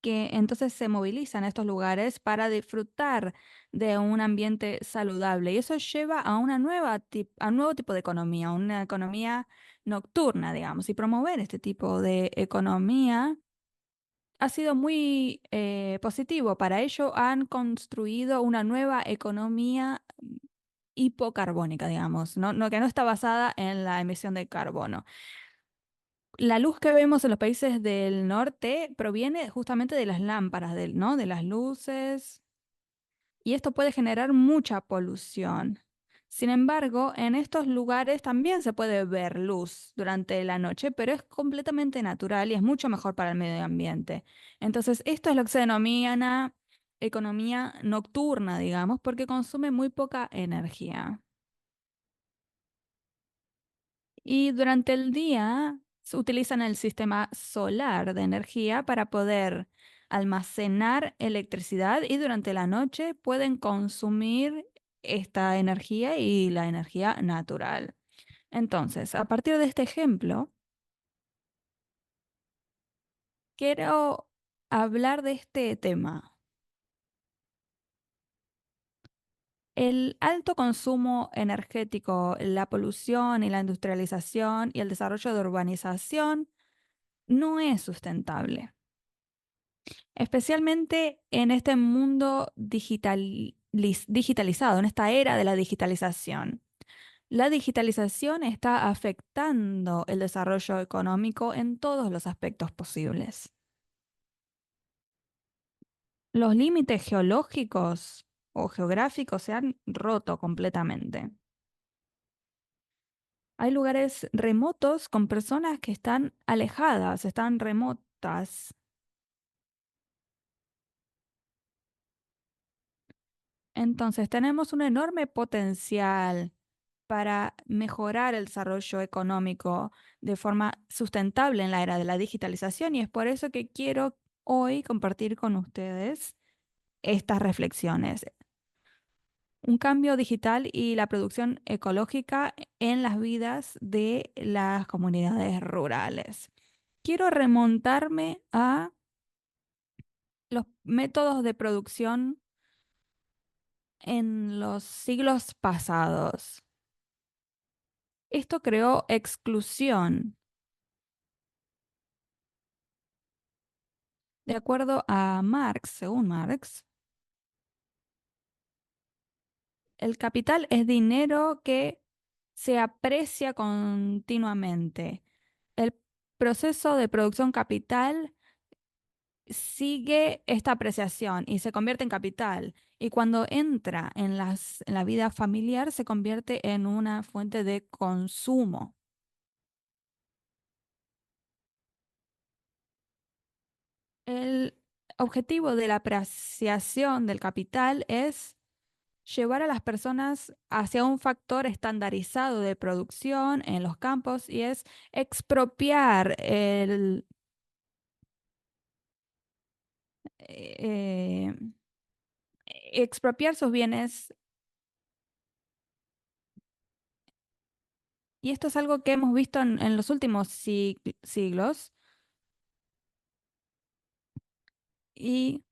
que entonces se movilizan a estos lugares para disfrutar de un ambiente saludable y eso lleva a una a un nuevo tipo de economía, una economía nocturna, digamos, y promover este tipo de economía ha sido muy positivo. Para ello han construido una nueva economía hipocarbónica, digamos, que no está basada en la emisión de carbono. La luz que vemos en los países del norte proviene justamente de las lámparas, ¿no? De las luces, y esto puede generar mucha polución. Sin embargo, en estos lugares también se puede ver luz durante la noche, pero es completamente natural y es mucho mejor para el medio ambiente. Entonces, esto es lo que se denomina economía nocturna, digamos, porque consume muy poca energía. Y durante el día se utilizan el sistema solar de energía para poder almacenar electricidad y durante la noche pueden consumir esta energía y la energía natural. Entonces, a partir de este ejemplo, quiero hablar de este tema. El alto consumo energético, la polución y la industrialización y el desarrollo de urbanización no es sustentable. Especialmente en este mundo digitalizado, en esta era de la digitalización. La digitalización está afectando el desarrollo económico en todos los aspectos posibles. Los límites geológicos o geográficos se han roto completamente. Hay lugares remotos con personas que están alejadas, están remotas. Entonces, tenemos un enorme potencial para mejorar el desarrollo económico de forma sustentable en la era de la digitalización y es por eso que quiero hoy compartir con ustedes estas reflexiones. Un cambio digital y la producción ecológica en las vidas de las comunidades rurales. Quiero remontarme a los métodos de producción en los siglos pasados. Esto creó exclusión. De acuerdo a Marx, según Marx, el capital es dinero que se aprecia continuamente. El proceso de producción capital sigue esta apreciación y se convierte en capital. Y cuando entra en la vida familiar, se convierte en una fuente de consumo. El objetivo de la apreciación del capital es llevar a las personas hacia un factor estandarizado de producción en los campos y es expropiar eh, expropiar sus bienes. Y esto es algo que hemos visto en los últimos siglos y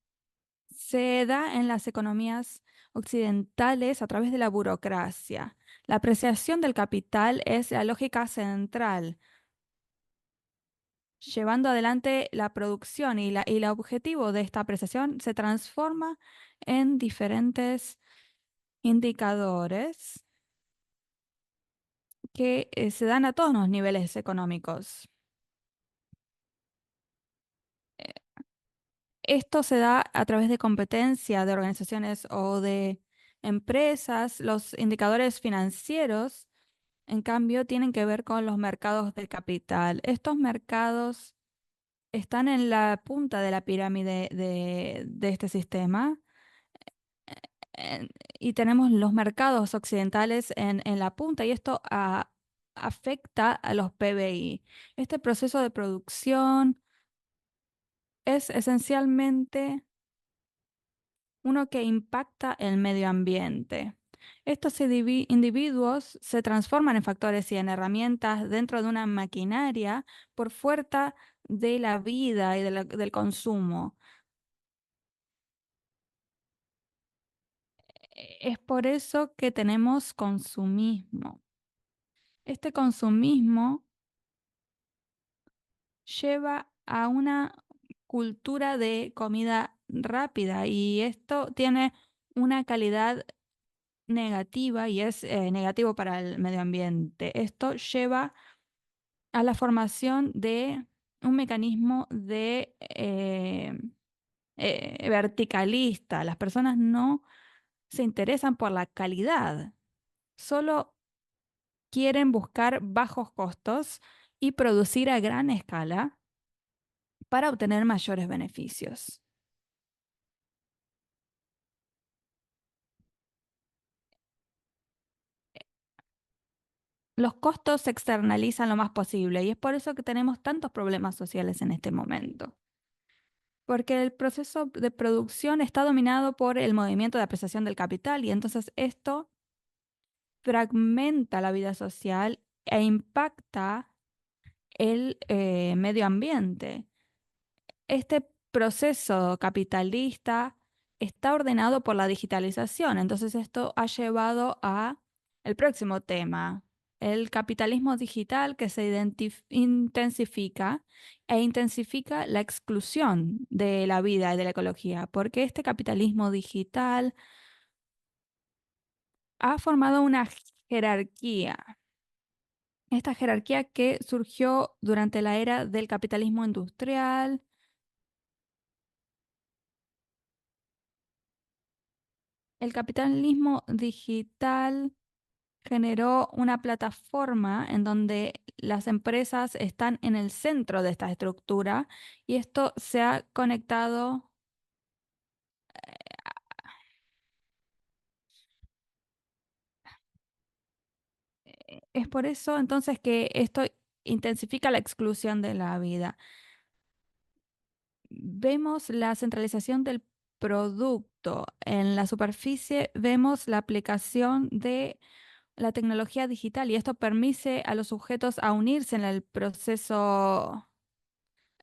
se da en las economías occidentales a través de la burocracia. La apreciación del capital es la lógica central, llevando adelante la producción y el objetivo de esta apreciación se transforma en diferentes indicadores que se dan a todos los niveles económicos. Esto se da a través de competencia de organizaciones o de empresas. Los indicadores financieros, en cambio, tienen que ver con los mercados de capital. Estos mercados están en la punta de la pirámide de este sistema. en- y tenemos los mercados occidentales en la punta y esto afecta a los PBI. Este proceso de producción es esencialmente uno que impacta el medio ambiente. Estos individuos se transforman en factores y en herramientas dentro de una maquinaria por fuerza de la vida y del consumo. Es por eso que tenemos consumismo. Este consumismo lleva a una cultura de comida rápida y esto tiene una calidad negativa y es negativo para el medio ambiente. Esto lleva a la formación de un mecanismo de verticalista. Las personas no se interesan por la calidad, solo quieren buscar bajos costos y producir a gran escala para obtener mayores beneficios. Los costos se externalizan lo más posible y es por eso que tenemos tantos problemas sociales en este momento. Porque el proceso de producción está dominado por el movimiento de apreciación del capital y entonces esto fragmenta la vida social e impacta el medio ambiente. Este proceso capitalista está ordenado por la digitalización, entonces esto ha llevado a el próximo tema, el capitalismo digital que se intensifica e intensifica la exclusión de la vida y de la ecología, porque este capitalismo digital ha formado una jerarquía. Esta jerarquía que surgió durante la era del capitalismo industrial. El capitalismo digital generó una plataforma en donde las empresas están en el centro de esta estructura y esto se ha conectado. Es por eso entonces que esto intensifica la exclusión de la vida. Vemos la centralización del producto. En la superficie vemos la aplicación de la tecnología digital y esto permite a los sujetos a unirse en el proceso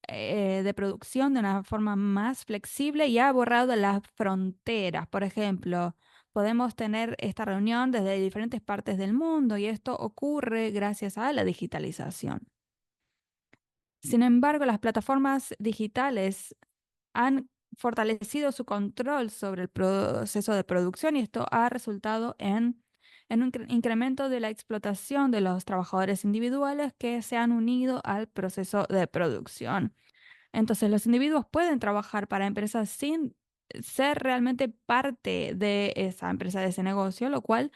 de producción de una forma más flexible y ha borrado las fronteras. Por ejemplo, podemos tener esta reunión desde diferentes partes del mundo y esto ocurre gracias a la digitalización. Sin embargo, las plataformas digitales han fortalecido su control sobre el proceso de producción y esto ha resultado en un incremento de la explotación de los trabajadores individuales que se han unido al proceso de producción. Entonces, los individuos pueden trabajar para empresas sin ser realmente parte de esa empresa, de ese negocio, lo cual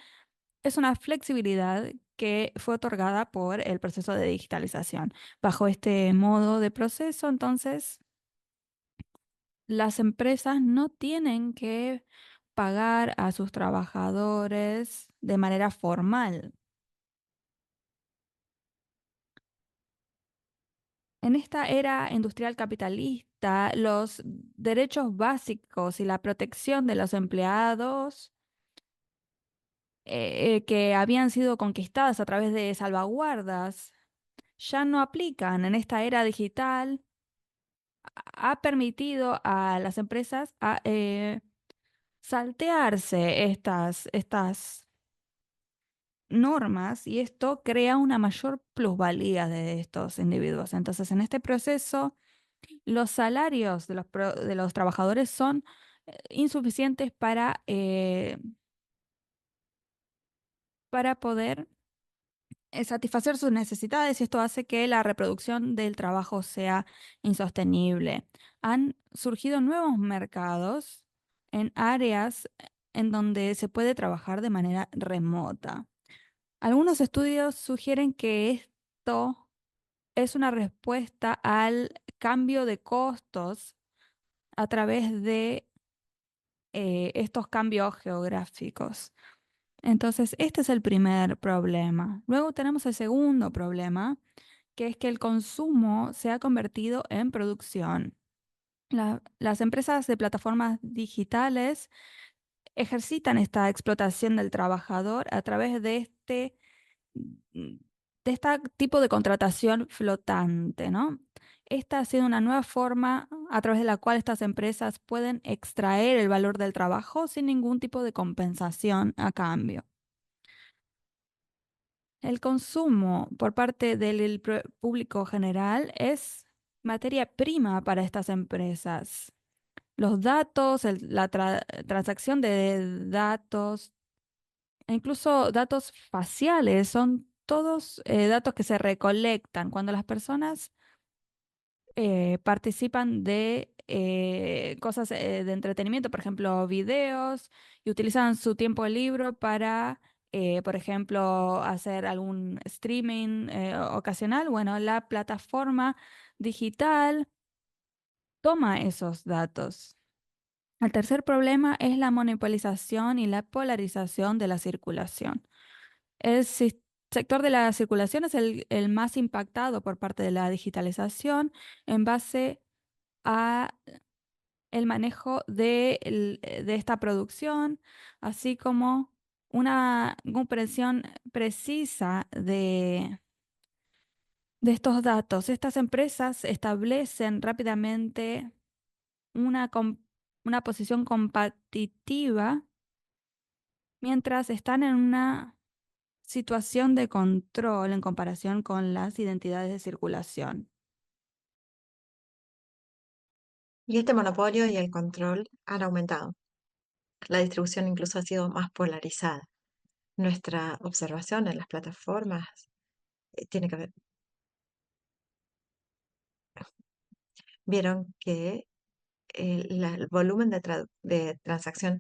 es una flexibilidad que fue otorgada por el proceso de digitalización. Bajo este modo de proceso, entonces, las empresas no tienen que pagar a sus trabajadores de manera formal. En esta era industrial capitalista, los derechos básicos y la protección de los empleados que habían sido conquistadas a través de salvaguardas ya no aplican. En esta era digital ha permitido a las empresas saltearse estas normas y esto crea una mayor plusvalía de estos individuos. Entonces, en este proceso, los salarios de los trabajadores son insuficientes para poder satisfacer sus necesidades y esto hace que la reproducción del trabajo sea insostenible. Han surgido nuevos mercados en áreas en donde se puede trabajar de manera remota. Algunos estudios sugieren que esto es una respuesta al cambio de costos a través de estos cambios geográficos. Entonces, este es el primer problema. Luego tenemos el segundo problema, que es que el consumo se ha convertido en producción. Las empresas de plataformas digitales ejercitan esta explotación del trabajador a través mm, de este tipo de contratación flotante, ¿no? Esta ha sido una nueva forma a través de la cual estas empresas pueden extraer el valor del trabajo sin ningún tipo de compensación a cambio. El consumo por parte del público general es materia prima para estas empresas. Los datos, la transacción de datos, e incluso datos faciales, son todos datos que se recolectan cuando las personas participan de cosas de entretenimiento, por ejemplo, videos, y utilizan su tiempo libre para, por ejemplo, hacer algún streaming ocasional. Bueno, la plataforma digital toma esos datos. El tercer problema es la monopolización y la polarización de la circulación. Sector de la circulación es el más impactado por parte de la digitalización en base a el manejo de esta producción, así como una comprensión precisa de estos datos. Estas empresas establecen rápidamente una posición competitiva mientras están en una situación de control en comparación con las identidades de circulación. Y este monopolio y el control han aumentado. La distribución incluso ha sido más polarizada. Nuestra observación en las plataformas tiene que ver, vieron que el volumen de transacción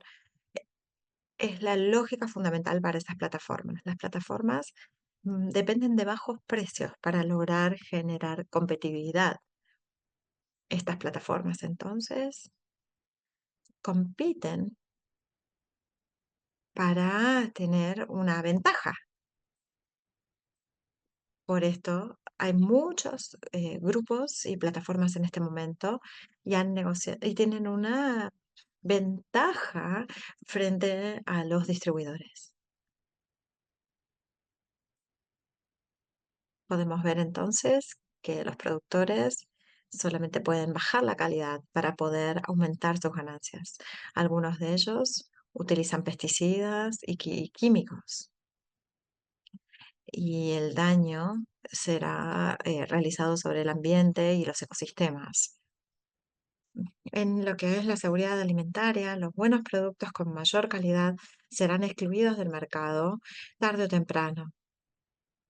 es la lógica fundamental para estas plataformas. Las plataformas dependen de bajos precios para lograr generar competitividad. Estas plataformas entonces compiten para tener una ventaja. Por esto hay muchos grupos y plataformas en este momento y han negociado y tienen una ventaja frente a los distribuidores. Podemos ver entonces que los productores solamente pueden bajar la calidad para poder aumentar sus ganancias. Algunos de ellos utilizan pesticidas y químicos y el daño será realizado sobre el ambiente y los ecosistemas. En lo que es la seguridad alimentaria, los buenos productos con mayor calidad serán excluidos del mercado tarde o temprano,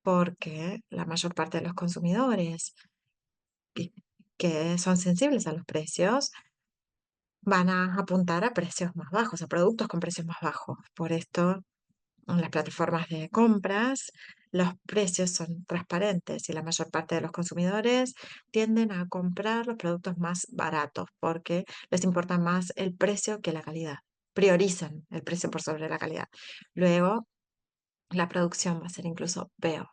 porque la mayor parte de los consumidores que que son sensibles a los precios van a apuntar a precios más bajos, a productos con precios más bajos. Por esto, en las plataformas de compras, los precios son transparentes y la mayor parte de los consumidores tienden a comprar los productos más baratos porque les importa más el precio que la calidad. Priorizan el precio por sobre la calidad. Luego, la producción va a ser incluso peor.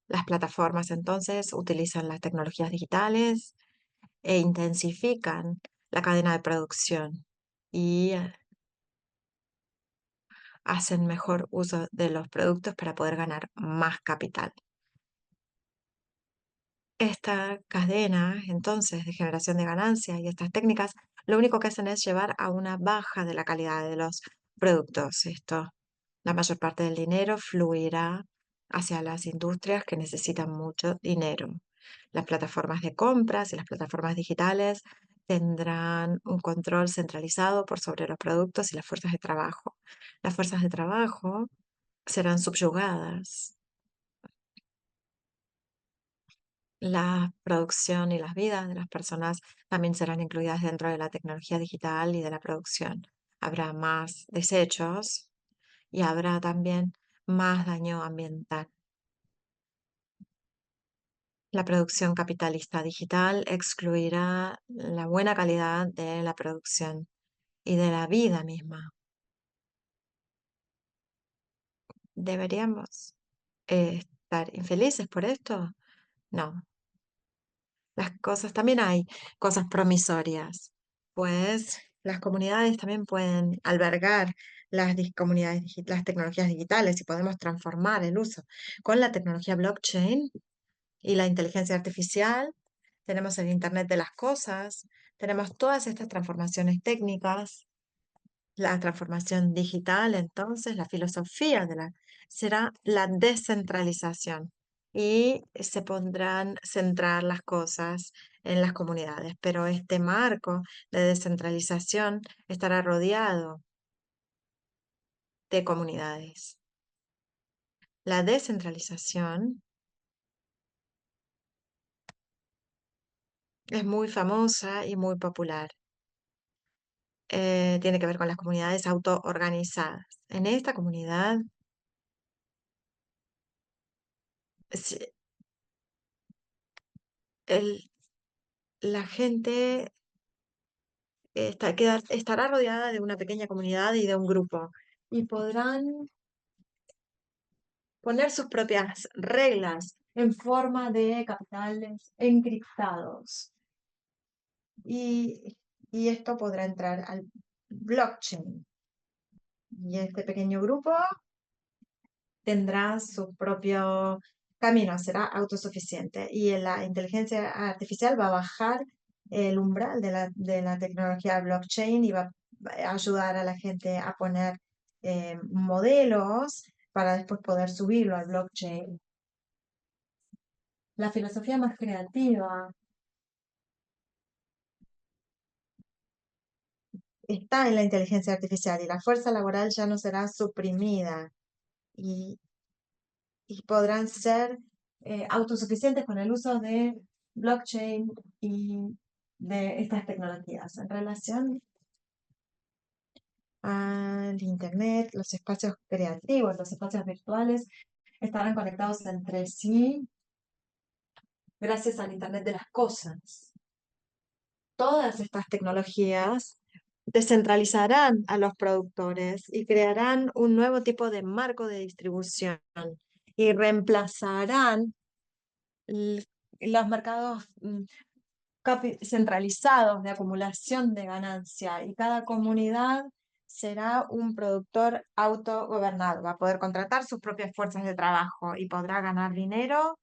Las plataformas entonces utilizan las tecnologías digitales e intensifican la cadena de producción y hacen mejor uso de los productos para poder ganar más capital. Esta cadena, entonces, de generación de ganancias y estas técnicas, lo único que hacen es llevar a una baja de la calidad de los productos. La mayor parte del dinero fluirá hacia las industrias que necesitan mucho dinero. Las plataformas de compras y las plataformas digitales tendrán un control centralizado por sobre los productos y las fuerzas de trabajo. Las fuerzas de trabajo serán subyugadas. La producción y las vidas de las personas también serán incluidas dentro de la tecnología digital y de la producción. Habrá más desechos y habrá también más daño ambiental. La producción capitalista digital excluirá la buena calidad de la producción y de la vida misma. ¿Deberíamos estar infelices por esto? No, las cosas, también hay cosas promisorias, pues las comunidades también pueden albergar las tecnologías digitales y podemos transformar el uso con la tecnología blockchain y la inteligencia artificial. Tenemos el Internet de las cosas, tenemos todas estas transformaciones técnicas, la transformación digital. Entonces la filosofía será la descentralización y se pondrán centrar las cosas en las comunidades, pero este marco de descentralización estará rodeado de comunidades. La descentralización es muy famosa y muy popular. Tiene que ver con las comunidades autoorganizadas. En esta comunidad, si- la gente estará rodeada de una pequeña comunidad y de un grupo y podrán poner sus propias reglas en forma de capitales encriptados. Y esto podrá entrar al blockchain. Y este pequeño grupo tendrá su propio camino, será autosuficiente. Y la inteligencia artificial va a bajar el umbral de la tecnología blockchain y va a ayudar a la gente a poner modelos para después poder subirlo al blockchain. La filosofía más creativa está en la inteligencia artificial y la fuerza laboral ya no será suprimida y, y podrán ser autosuficientes con el uso de blockchain y de estas tecnologías. En relación al Internet, los espacios creativos, los espacios virtuales estarán conectados entre sí gracias al Internet de las cosas. Todas estas tecnologías descentralizarán a los productores y crearán un nuevo tipo de marco de distribución y reemplazarán los mercados centralizados de acumulación de ganancia, y cada comunidad será un productor autogobernado, va a poder contratar sus propias fuerzas de trabajo y podrá ganar dinero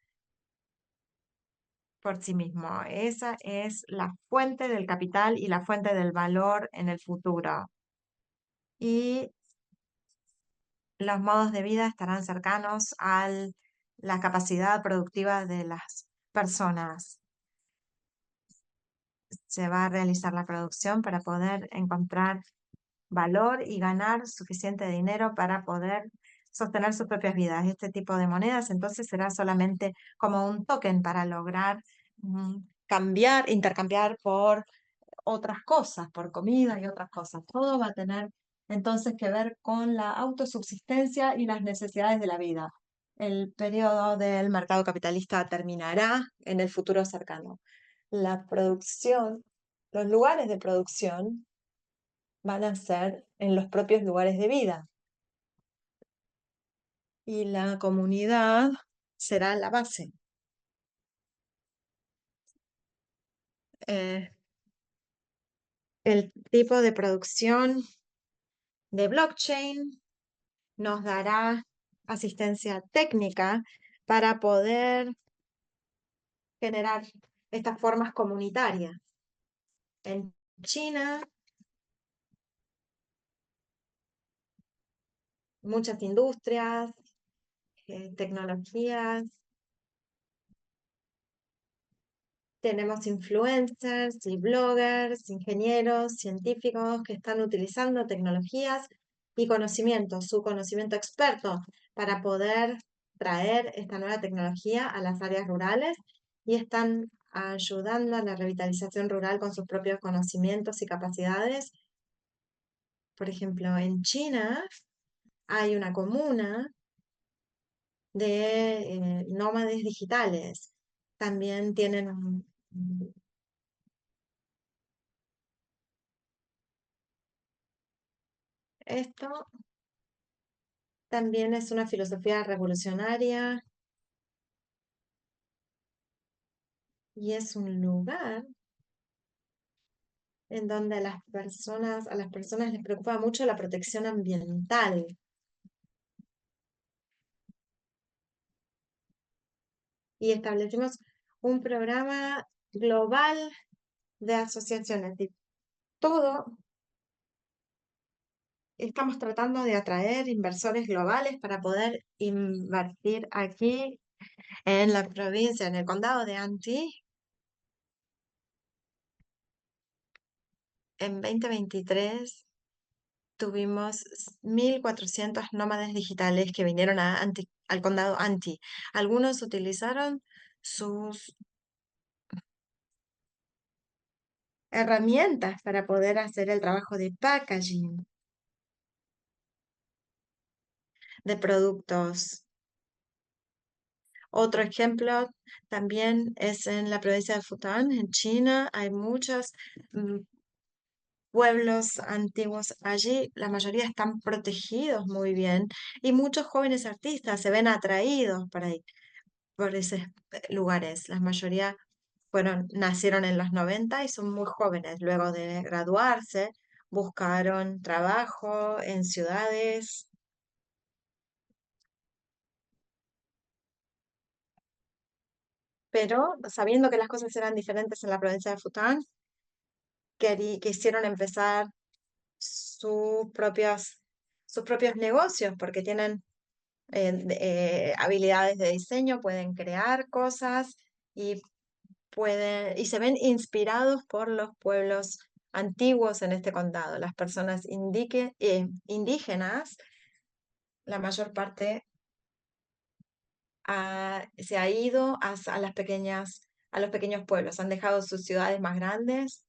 por sí mismo. Esa es la fuente del capital y la fuente del valor en el futuro. Y los modos de vida estarán cercanos a la capacidad productiva de las personas. Se va a realizar la producción para poder encontrar valor y ganar suficiente dinero para poder sostener sus propias vidas. Este tipo de monedas entonces será solamente como un token para lograr intercambiar por otras cosas, por comida y otras cosas. Todo va a tener entonces que ver con la autosubsistencia y las necesidades de la vida. El periodo del mercado capitalista terminará en el futuro cercano. La producción, los lugares de producción van a ser en los propios lugares de vida. Y la comunidad será la base. El tipo de producción de blockchain nos dará asistencia técnica para poder generar estas formas comunitarias. En China, muchas industrias, tecnologías. Tenemos influencers y bloggers, ingenieros, científicos que están utilizando tecnologías y conocimiento, su conocimiento experto, para poder traer esta nueva tecnología a las áreas rurales, y están ayudando a la revitalización rural con sus propios conocimientos y capacidades. Por ejemplo, en China hay una comuna de nómades digitales. También tienen esto también es una filosofía revolucionaria y es un lugar en donde a las personas les preocupa mucho la protección ambiental. Y establecimos un programa global de asociaciones. Y todo estamos tratando de atraer inversores globales para poder invertir aquí en la provincia, en el condado de Antioch. En 2023 tuvimos 1.400 nómades digitales que vinieron al condado Antioch. Algunos utilizaron sus herramientas para poder hacer el trabajo de packaging de productos. Otro ejemplo también es en la provincia de Fujian, en China. Hay muchos pueblos antiguos allí. La mayoría están protegidos muy bien y muchos jóvenes artistas se ven atraídos por esos lugares. La mayoría nacieron en los 90 y son muy jóvenes. Luego de graduarse, buscaron trabajo en ciudades. Pero sabiendo que las cosas eran diferentes en la provincia de Fujian, quisieron empezar sus sus propios negocios porque tienen habilidades de diseño, pueden crear cosas y y se ven inspirados por los pueblos antiguos en este condado. Las personas indígenas, la mayor parte se ha ido a los pequeños pueblos, han dejado sus ciudades más grandes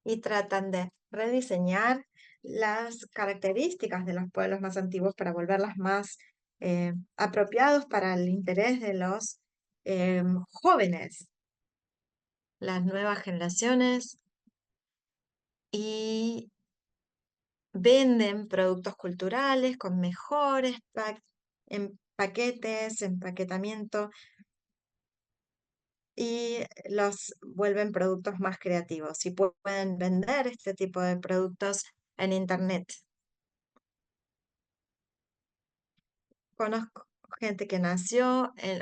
y tratan de rediseñar las características de los pueblos más antiguos para volverlas más apropiados para el interés de los jóvenes, las nuevas generaciones, y venden productos culturales con mejores paquetes, empaquetamiento, y los vuelven productos más creativos y pueden vender este tipo de productos en Internet. Conozco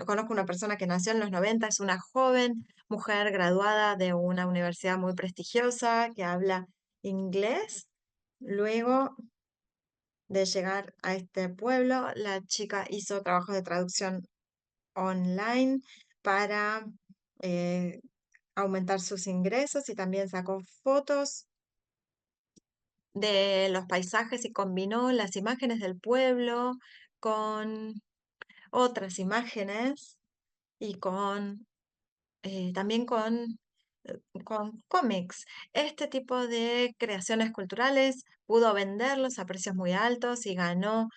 conozco una persona que nació en los 90, es una joven mujer graduada de una universidad muy prestigiosa que habla inglés. Luego de llegar a este pueblo, la chica hizo trabajos de traducción online para eh, aumentar sus ingresos y también sacó fotos de los paisajes y combinó las imágenes del pueblo con otras imágenes y también con cómics. Este tipo de creaciones culturales pudo venderlos a precios muy altos y ganó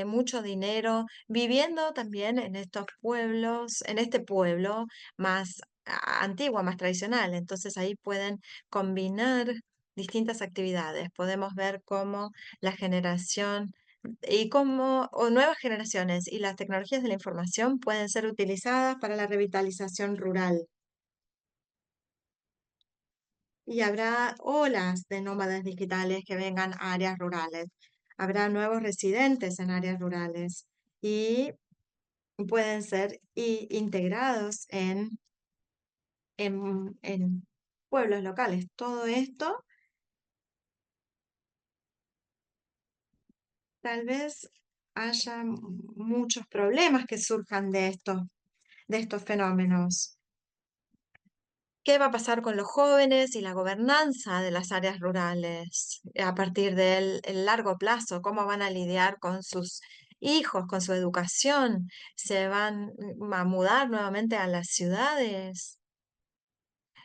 mucho dinero viviendo también en estos pueblos, en este pueblo más antiguo, más tradicional. Entonces ahí pueden combinar distintas actividades. Podemos ver cómo la generación o nuevas generaciones y las tecnologías de la información pueden ser utilizadas para la revitalización rural. Y habrá olas de nómadas digitales que vengan a áreas rurales. Habrá nuevos residentes en áreas rurales y pueden ser integrados en pueblos locales. Todo esto tal vez haya muchos problemas que surjan de estos fenómenos. ¿Qué va a pasar con los jóvenes y la gobernanza de las áreas rurales a partir del el largo plazo? ¿Cómo van a lidiar con sus hijos, con su educación? ¿Se van a mudar nuevamente a las ciudades?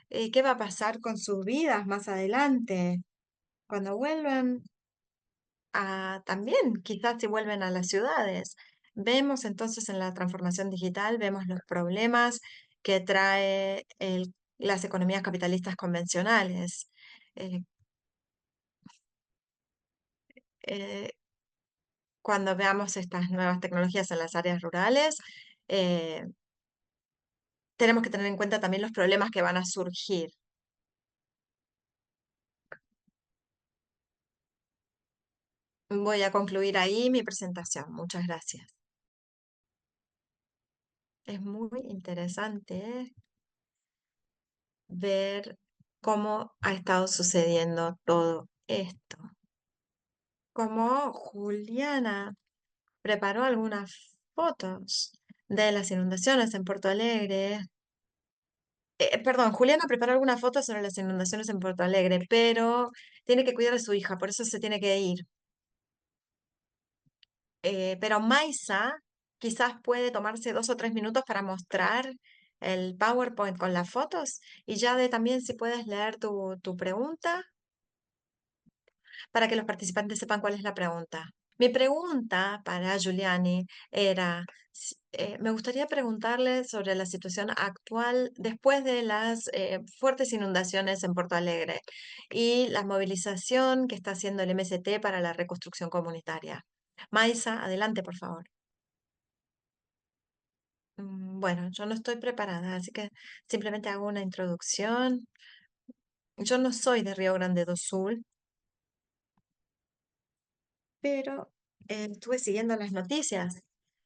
¿Qué va a pasar con sus vidas más adelante? Cuando vuelvan también, quizás si vuelven a las ciudades. Vemos entonces en la transformación digital, vemos los problemas que trae las economías capitalistas convencionales. Eh, eh, cuando veamos estas nuevas tecnologías en las áreas rurales, eh, tenemos que tener en cuenta también los problemas que van a surgir. Voy a concluir ahí mi presentación. Muchas gracias. Es muy interesante ver cómo ha estado sucediendo todo esto. Como Juliana preparó algunas fotos de las inundaciones en Porto Alegre. Perdón, Juliana preparó algunas fotos sobre las inundaciones en Porto Alegre, pero tiene que cuidar a su hija, por eso se tiene que ir. Pero Maisa quizás puede tomarse 2 o 3 minutos para mostrar el PowerPoint con las fotos y ya de también si puedes leer tu pregunta para que los participantes sepan cuál es la pregunta. Mi pregunta para Giuliani era, me gustaría preguntarle sobre la situación actual después de las fuertes inundaciones en Porto Alegre y la movilización que está haciendo el MST para la reconstrucción comunitaria. Maisa, adelante, por favor. Bueno, yo no estoy preparada, así que simplemente hago una introducción. Yo no soy de Río Grande do Sul, pero estuve siguiendo las noticias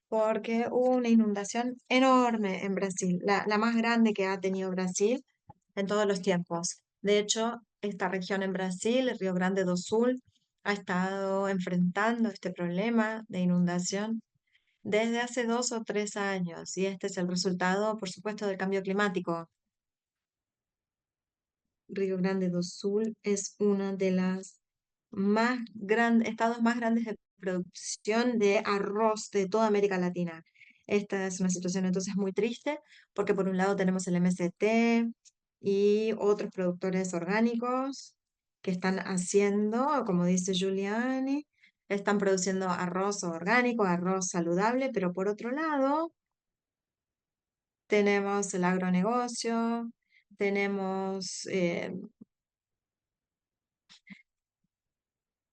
porque hubo una inundación enorme en Brasil, la más grande que ha tenido Brasil en todos los tiempos. De hecho, esta región en Brasil, el Río Grande do Sul, ha estado enfrentando este problema de inundación desde hace 2 o 3 años y este es el resultado, por supuesto, del cambio climático. Río Grande do Sul es uno de los estados más grandes de producción de arroz de toda América Latina. Esta es una situación entonces muy triste porque por un lado tenemos el MST y otros productores orgánicos que están haciendo, como dice Giuliani, están produciendo arroz orgánico, arroz saludable, pero por otro lado tenemos el agronegocio, tenemos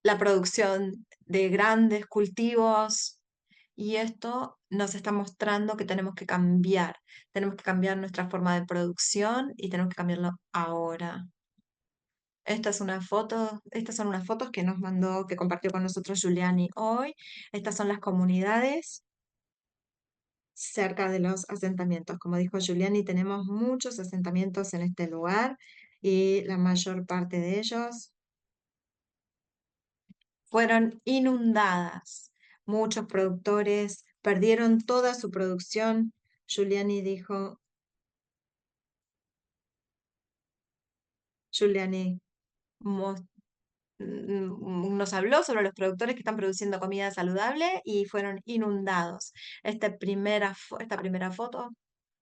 la producción de grandes cultivos y esto nos está mostrando que tenemos que cambiar nuestra forma de producción y tenemos que cambiarlo ahora. Estas son unas fotos que nos mandó, que compartió con nosotros Giuliani hoy. Estas son las comunidades cerca de los asentamientos. Como dijo Giuliani, tenemos muchos asentamientos en este lugar y la mayor parte de ellos fueron inundadas. Muchos productores perdieron toda su producción. Giuliani mos- nos habló sobre los productores que están produciendo comida saludable y fueron inundados. Esta primera foto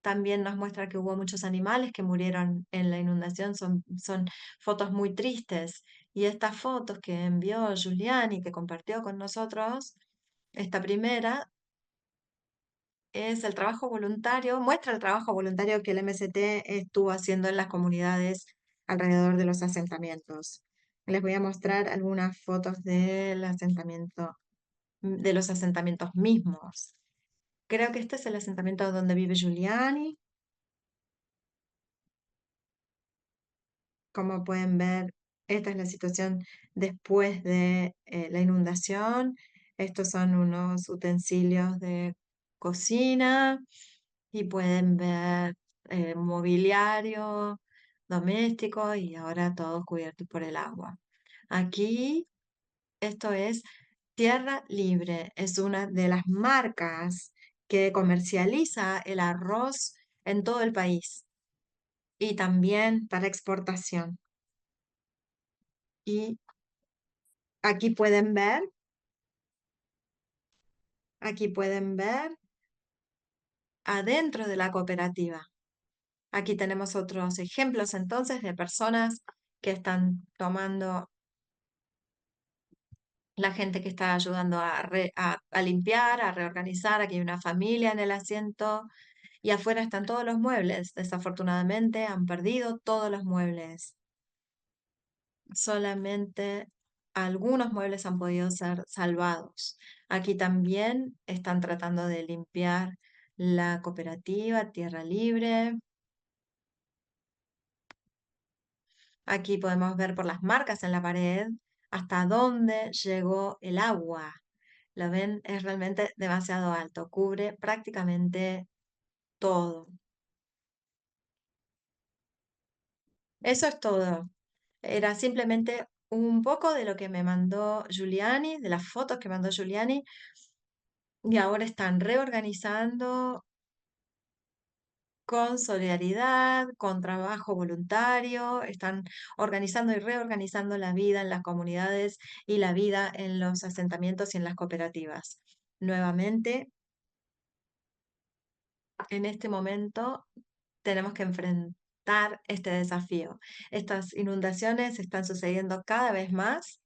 también nos muestra que hubo muchos animales que murieron en la inundación. Son fotos muy tristes. Y estas fotos que envió Giuliani, que compartió con nosotros, esta primera es el trabajo voluntario, muestra el trabajo voluntario que el MST estuvo haciendo en las comunidades alrededor de los asentamientos. Les voy a mostrar algunas fotos de los asentamientos mismos. Creo que este es el asentamiento donde vive Giuliani. Como pueden ver, esta es la situación después de la inundación. Estos son unos utensilios de cocina y pueden ver mobiliario doméstico y ahora todos cubiertos por el agua. Aquí, esto es Tierra Libre, es una de las marcas que comercializa el arroz en todo el país y también para exportación. Y aquí pueden ver adentro de la cooperativa. Aquí tenemos otros ejemplos entonces de personas que están tomando, la gente que está ayudando a limpiar, a reorganizar. Aquí hay una familia en el asiento y afuera están todos los muebles. Desafortunadamente han perdido todos los muebles. Solamente algunos muebles han podido ser salvados. Aquí también están tratando de limpiar la cooperativa Tierra Libre. Aquí podemos ver por las marcas en la pared hasta dónde llegó el agua. ¿Lo ven? Es realmente demasiado alto, cubre prácticamente todo. Eso es todo. Era simplemente un poco de lo que me mandó Giuliani, de las fotos que mandó Giuliani, y ahora están reorganizando con solidaridad, con trabajo voluntario, están organizando y reorganizando la vida en las comunidades y la vida en los asentamientos y en las cooperativas. Nuevamente, en este momento tenemos que enfrentar este desafío. Estas inundaciones están sucediendo cada vez más,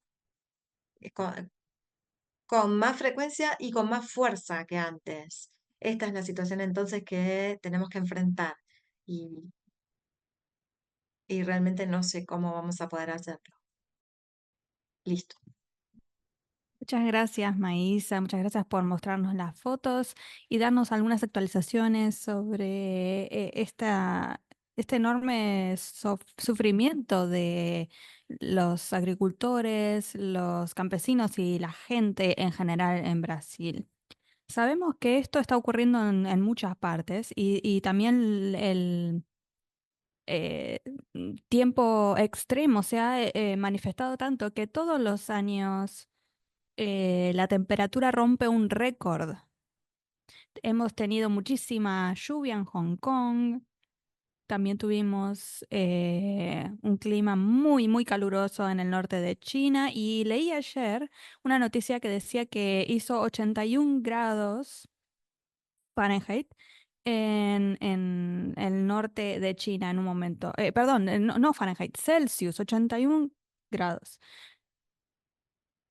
con más frecuencia y con más fuerza que antes. Esta es la situación entonces que tenemos que enfrentar y, y realmente no sé cómo vamos a poder hacerlo. Listo. Muchas gracias, Maísa. Muchas gracias por mostrarnos las fotos y darnos algunas actualizaciones sobre este enorme sufrimiento de los agricultores, los campesinos y la gente en general en Brasil. Sabemos que esto está ocurriendo en muchas partes y también el tiempo extremo se ha manifestado tanto que todos los años la temperatura rompe un récord. Hemos tenido muchísima lluvia en Hong Kong. También tuvimos un clima muy, muy caluroso en el norte de China. Y leí ayer una noticia que decía que hizo 81 grados Fahrenheit en el norte de China en un momento. Perdón, no Fahrenheit, Celsius, 81 grados.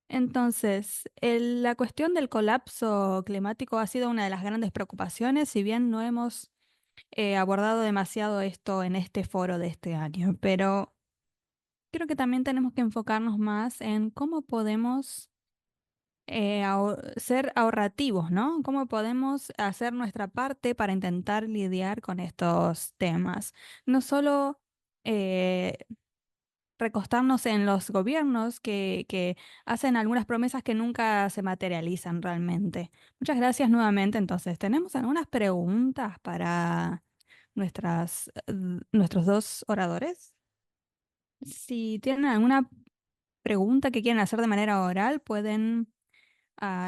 Entonces, la cuestión del colapso climático ha sido una de las grandes preocupaciones, si bien no hemos abordado demasiado esto en este foro de este año, pero creo que también tenemos que enfocarnos más en cómo podemos ser ahorrativos, ¿no? Cómo podemos hacer nuestra parte para intentar lidiar con estos temas. No solo eh, recostarnos en los gobiernos que hacen algunas promesas que nunca se materializan realmente. Muchas gracias nuevamente. Entonces, tenemos algunas preguntas para nuestros dos oradores. Si tienen alguna pregunta que quieren hacer de manera oral, pueden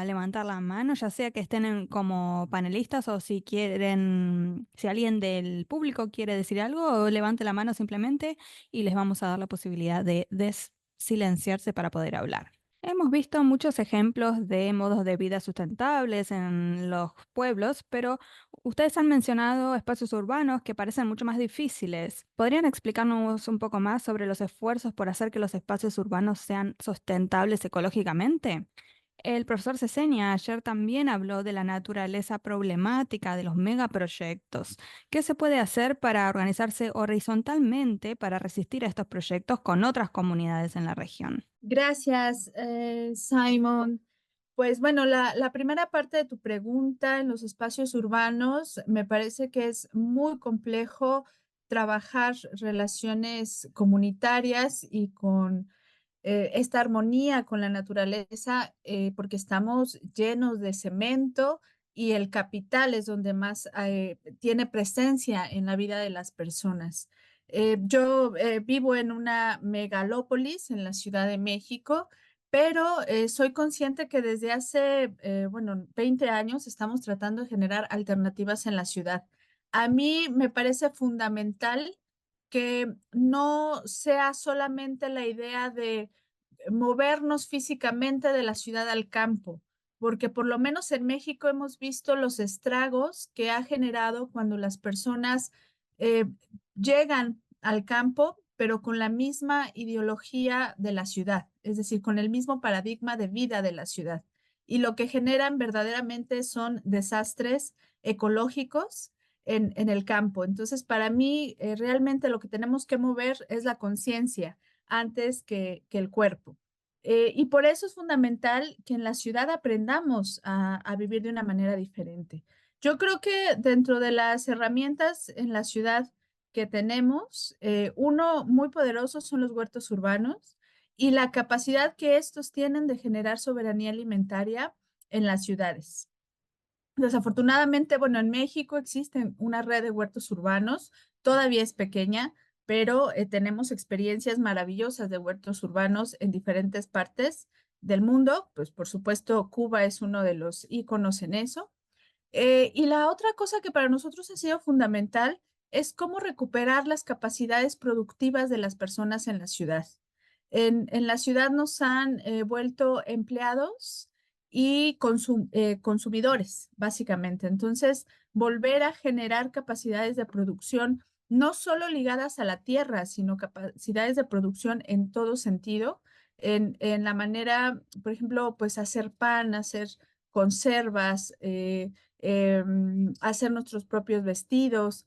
levantar la mano, ya sea que estén como panelistas o si quieren, si alguien del público quiere decir algo, levante la mano simplemente y les vamos a dar la posibilidad de silenciarse para poder hablar. Hemos visto muchos ejemplos de modos de vida sustentables en los pueblos, pero ustedes han mencionado espacios urbanos que parecen mucho más difíciles. ¿Podrían explicarnos un poco más sobre los esfuerzos por hacer que los espacios urbanos sean sustentables ecológicamente? El profesor Cesenia ayer también habló de la naturaleza problemática de los megaproyectos. ¿Qué se puede hacer para organizarse horizontalmente para resistir a estos proyectos con otras comunidades en la región? Gracias, Simon. Pues bueno, la primera parte de tu pregunta en los espacios urbanos, me parece que es muy complejo trabajar relaciones comunitarias y con esta armonía con la naturaleza, porque estamos llenos de cemento y el capital es donde más tiene presencia en la vida de las personas. Yo vivo en una megalópolis en la Ciudad de México, pero soy consciente que desde hace, bueno, 20 años estamos tratando de generar alternativas en la ciudad. A mí me parece fundamental que no sea solamente la idea de movernos físicamente de la ciudad al campo, porque por lo menos en México hemos visto los estragos que ha generado cuando las personas eh, llegan al campo, pero con la misma ideología de la ciudad, es decir, con el mismo paradigma de vida de la ciudad. Y lo que generan verdaderamente son desastres ecológicos en el campo. Entonces, para mí, realmente lo que tenemos que mover es la conciencia antes que el cuerpo. Y por eso es fundamental que en la ciudad aprendamos a vivir de una manera diferente. Yo creo que dentro de las herramientas en la ciudad que tenemos, uno muy poderoso son los huertos urbanos y la capacidad que estos tienen de generar soberanía alimentaria en las ciudades. Desafortunadamente, bueno, en México existe una red de huertos urbanos, todavía es pequeña, pero tenemos experiencias maravillosas de huertos urbanos en diferentes partes del mundo. Pues por supuesto, Cuba es uno de los íconos en eso. Y la otra cosa que para nosotros ha sido fundamental es cómo recuperar las capacidades productivas de las personas en la ciudad. En la ciudad nos han vuelto empleados y consumidores, básicamente. Entonces, volver a generar capacidades de producción, no solo ligadas a la tierra, sino capacidades de producción en todo sentido, en la manera, por ejemplo, pues hacer pan, hacer conservas, hacer nuestros propios vestidos,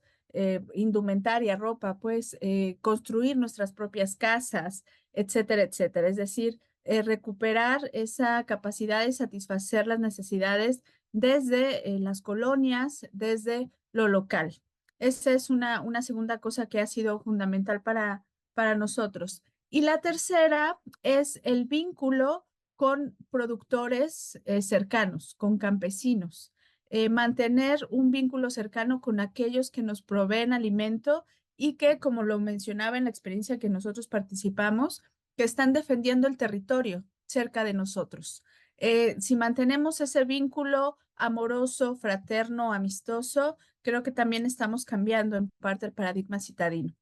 indumentaria, ropa, pues construir nuestras propias casas, etcétera, etcétera. Es decir, recuperar esa capacidad de satisfacer las necesidades desde las colonias, desde lo local. Esa es una segunda cosa que ha sido fundamental para nosotros. Y la tercera es el vínculo con productores cercanos, con campesinos. Mantener un vínculo cercano con aquellos que nos proveen alimento y que, como lo mencionaba en la experiencia que nosotros participamos, que están defendiendo el territorio cerca de nosotros. Si mantenemos ese vínculo amoroso, fraterno, amistoso, creo que también estamos cambiando en parte el paradigma citadino.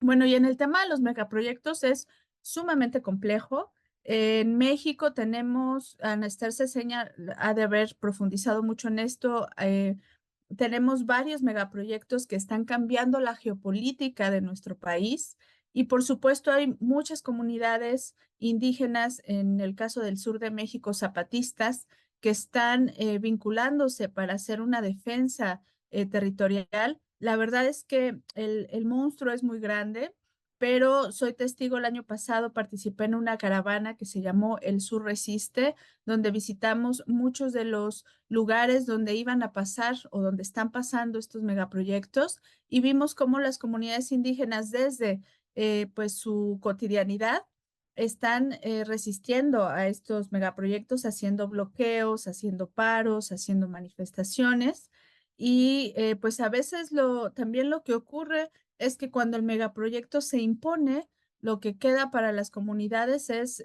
Bueno, y en el tema de los megaproyectos es sumamente complejo. En México tenemos, Ana Esther Ceseña ha de haber profundizado mucho en esto, tenemos varios megaproyectos que están cambiando la geopolítica de nuestro país y por supuesto hay muchas comunidades indígenas, en el caso del sur de México, zapatistas, que están vinculándose para hacer una defensa territorial. La verdad es que el monstruo es muy grande, pero soy testigo, el año pasado participé en una caravana que se llamó El Sur Resiste, donde visitamos muchos de los lugares donde iban a pasar o donde están pasando estos megaproyectos y vimos cómo las comunidades indígenas desde pues su cotidianidad están resistiendo a estos megaproyectos, haciendo bloqueos, haciendo paros, haciendo manifestaciones. Y pues a veces también lo que ocurre es que cuando el megaproyecto se impone, lo que queda para las comunidades es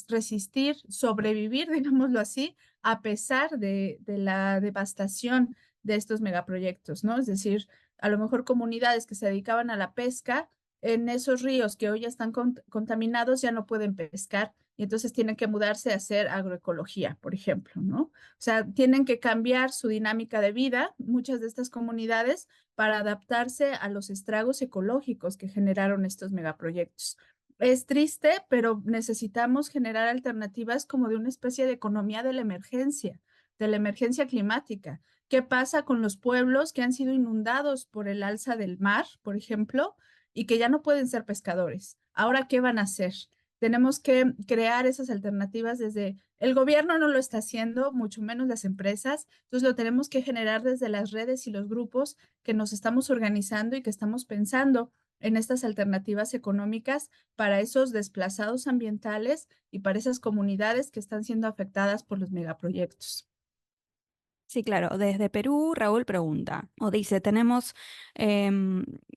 resistir, sobrevivir, digámoslo así, a pesar de la devastación de estos megaproyectos, ¿no? Es decir, a lo mejor comunidades que se dedicaban a la pesca, en esos ríos que hoy ya están contaminados ya no pueden pescar y entonces tienen que mudarse a hacer agroecología, por ejemplo, ¿no? O sea, tienen que cambiar su dinámica de vida, muchas de estas comunidades, para adaptarse a los estragos ecológicos que generaron estos megaproyectos. Es triste, pero necesitamos generar alternativas como de una especie de economía de la emergencia climática. ¿Qué pasa con los pueblos que han sido inundados por el alza del mar, por ejemplo, y que ya no pueden ser pescadores? ¿Ahora qué van a hacer? Tenemos que crear esas alternativas desde el gobierno no lo está haciendo, mucho menos las empresas, entonces lo tenemos que generar desde las redes y los grupos que nos estamos organizando y que estamos pensando en estas alternativas económicas para esos desplazados ambientales y para esas comunidades que están siendo afectadas por los megaproyectos. Sí, claro. Desde Perú, Raúl pregunta o dice, tenemos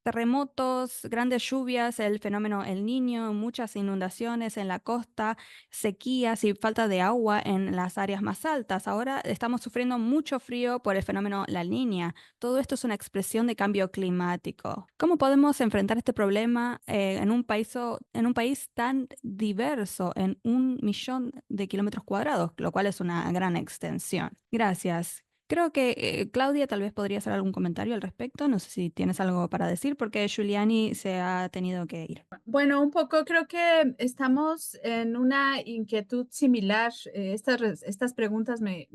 terremotos, grandes lluvias, el fenómeno El Niño, muchas inundaciones en la costa, sequías y falta de agua en las áreas más altas. Ahora estamos sufriendo mucho frío por el fenómeno La Niña. Todo esto es una expresión de cambio climático. ¿Cómo podemos enfrentar este problema en un país tan diverso, en 1.000.000 de kilómetros cuadrados, lo cual es una gran extensión? Gracias. Creo que Claudia tal vez podría hacer algún comentario al respecto. No sé si tienes algo para decir porque Giuliani se ha tenido que ir. Bueno, un poco creo que estamos en una inquietud similar. Estas preguntas me